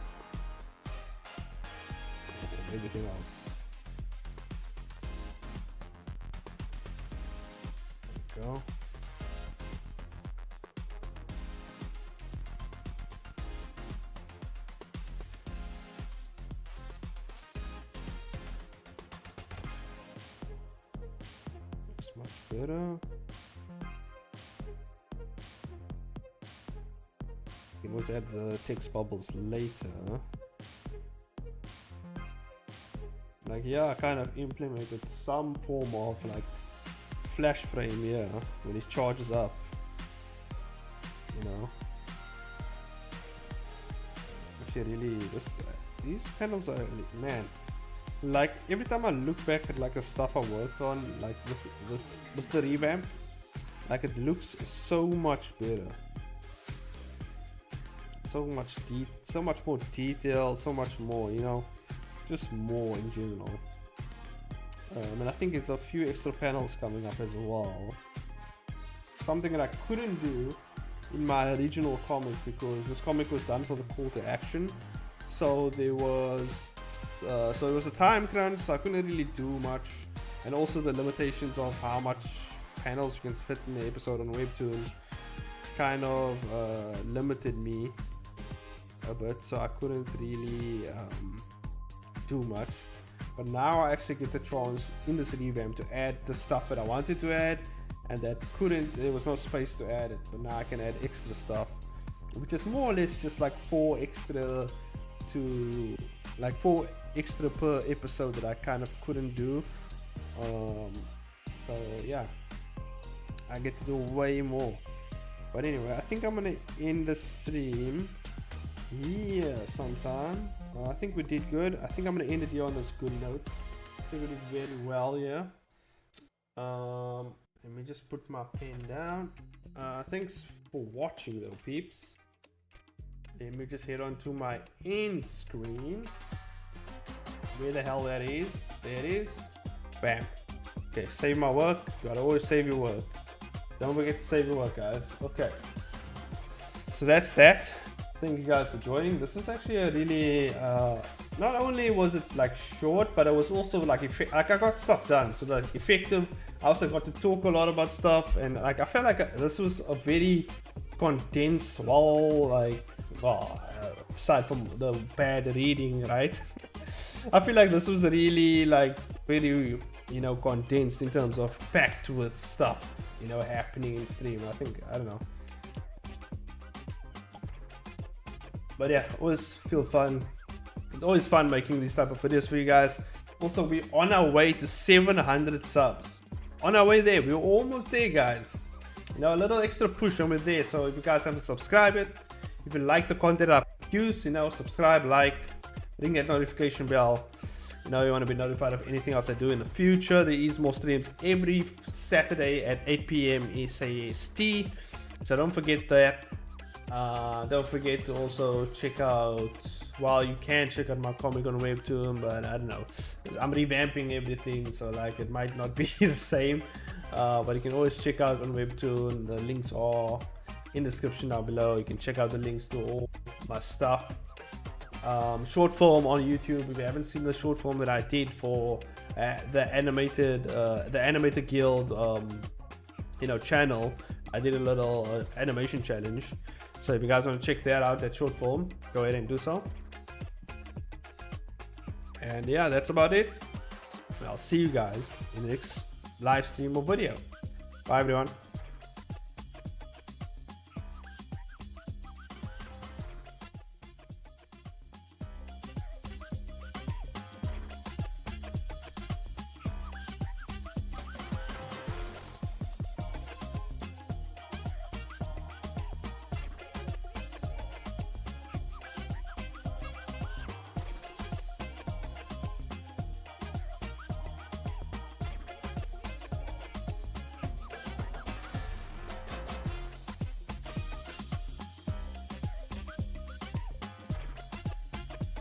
and everything else. Go. Looks much better. You can always add the text bubbles later. Like, yeah, I kind of implemented some form of like flash frame here when it charges up, you know. Actually really, these panels are, man, like every time I look back at like the stuff I worked on, like with Mr. Revamp, like it looks so much better, so much more detail, so much more, you know, just more in general. And I think there's a few extra panels coming up as well, something that I couldn't do in my original comic because this comic was done for the call to action, so there was so it was a time crunch, so I couldn't really do much, and also the limitations of how much panels you can fit in the episode on Webtoon kind of limited me a bit, so I couldn't really do much. But now I actually get the chance in this revamp to add the stuff that I wanted to add, and that there was no space to add it, but now I can add extra stuff, which is more or less just like 4 extra per episode that I kind of couldn't do. So yeah, I get to do way more. But anyway, I think I'm gonna end the stream here sometime. I think we did good. I think I'm gonna end it here on this good note. I think we did very well here. Let me just put my pen down. Thanks for watching though, peeps. Let me just head on to my end screen. Where the hell that is? There it is. Bam. Okay, save my work. You gotta always save your work. Don't forget to save your work, guys. Okay. So that's that. Thank you guys for joining. This is actually a really not only was it like short, but it was also like I got stuff done, so like effective. I also got to talk a lot about stuff, and like I felt like this was a very condensed, aside from the bad reading, right? I feel like this was really like very, you know, condensed in terms of packed with stuff, you know, happening in stream. I don't know. But yeah, always feel fun. It's always fun making these type of videos for you guys. Also, we're on our way to 700 subs. On our way there, we're almost there, guys. You know, a little extra push and we're there. So if you guys haven't subscribed it, if you like the content I produce, you know, subscribe, like, ring that notification bell. You know, you want to be notified of anything else I do in the future. There is more streams every Saturday at 8 p.m. SAST. So don't forget that. Don't forget to also check out, well, you can check out my comic on Webtoon, but I don't know, I'm revamping everything, so like it might not be the same, but you can always check out on Webtoon. The links are in the description down below. You can check out the links to all my stuff. Short film on YouTube. If you haven't seen the short film that I did for the animated guild you know, channel, I did a little animation challenge. So if you guys want to check that out, that short film, go ahead and do so. And yeah, that's about it. I'll see you guys in the next live stream or video. Bye everyone.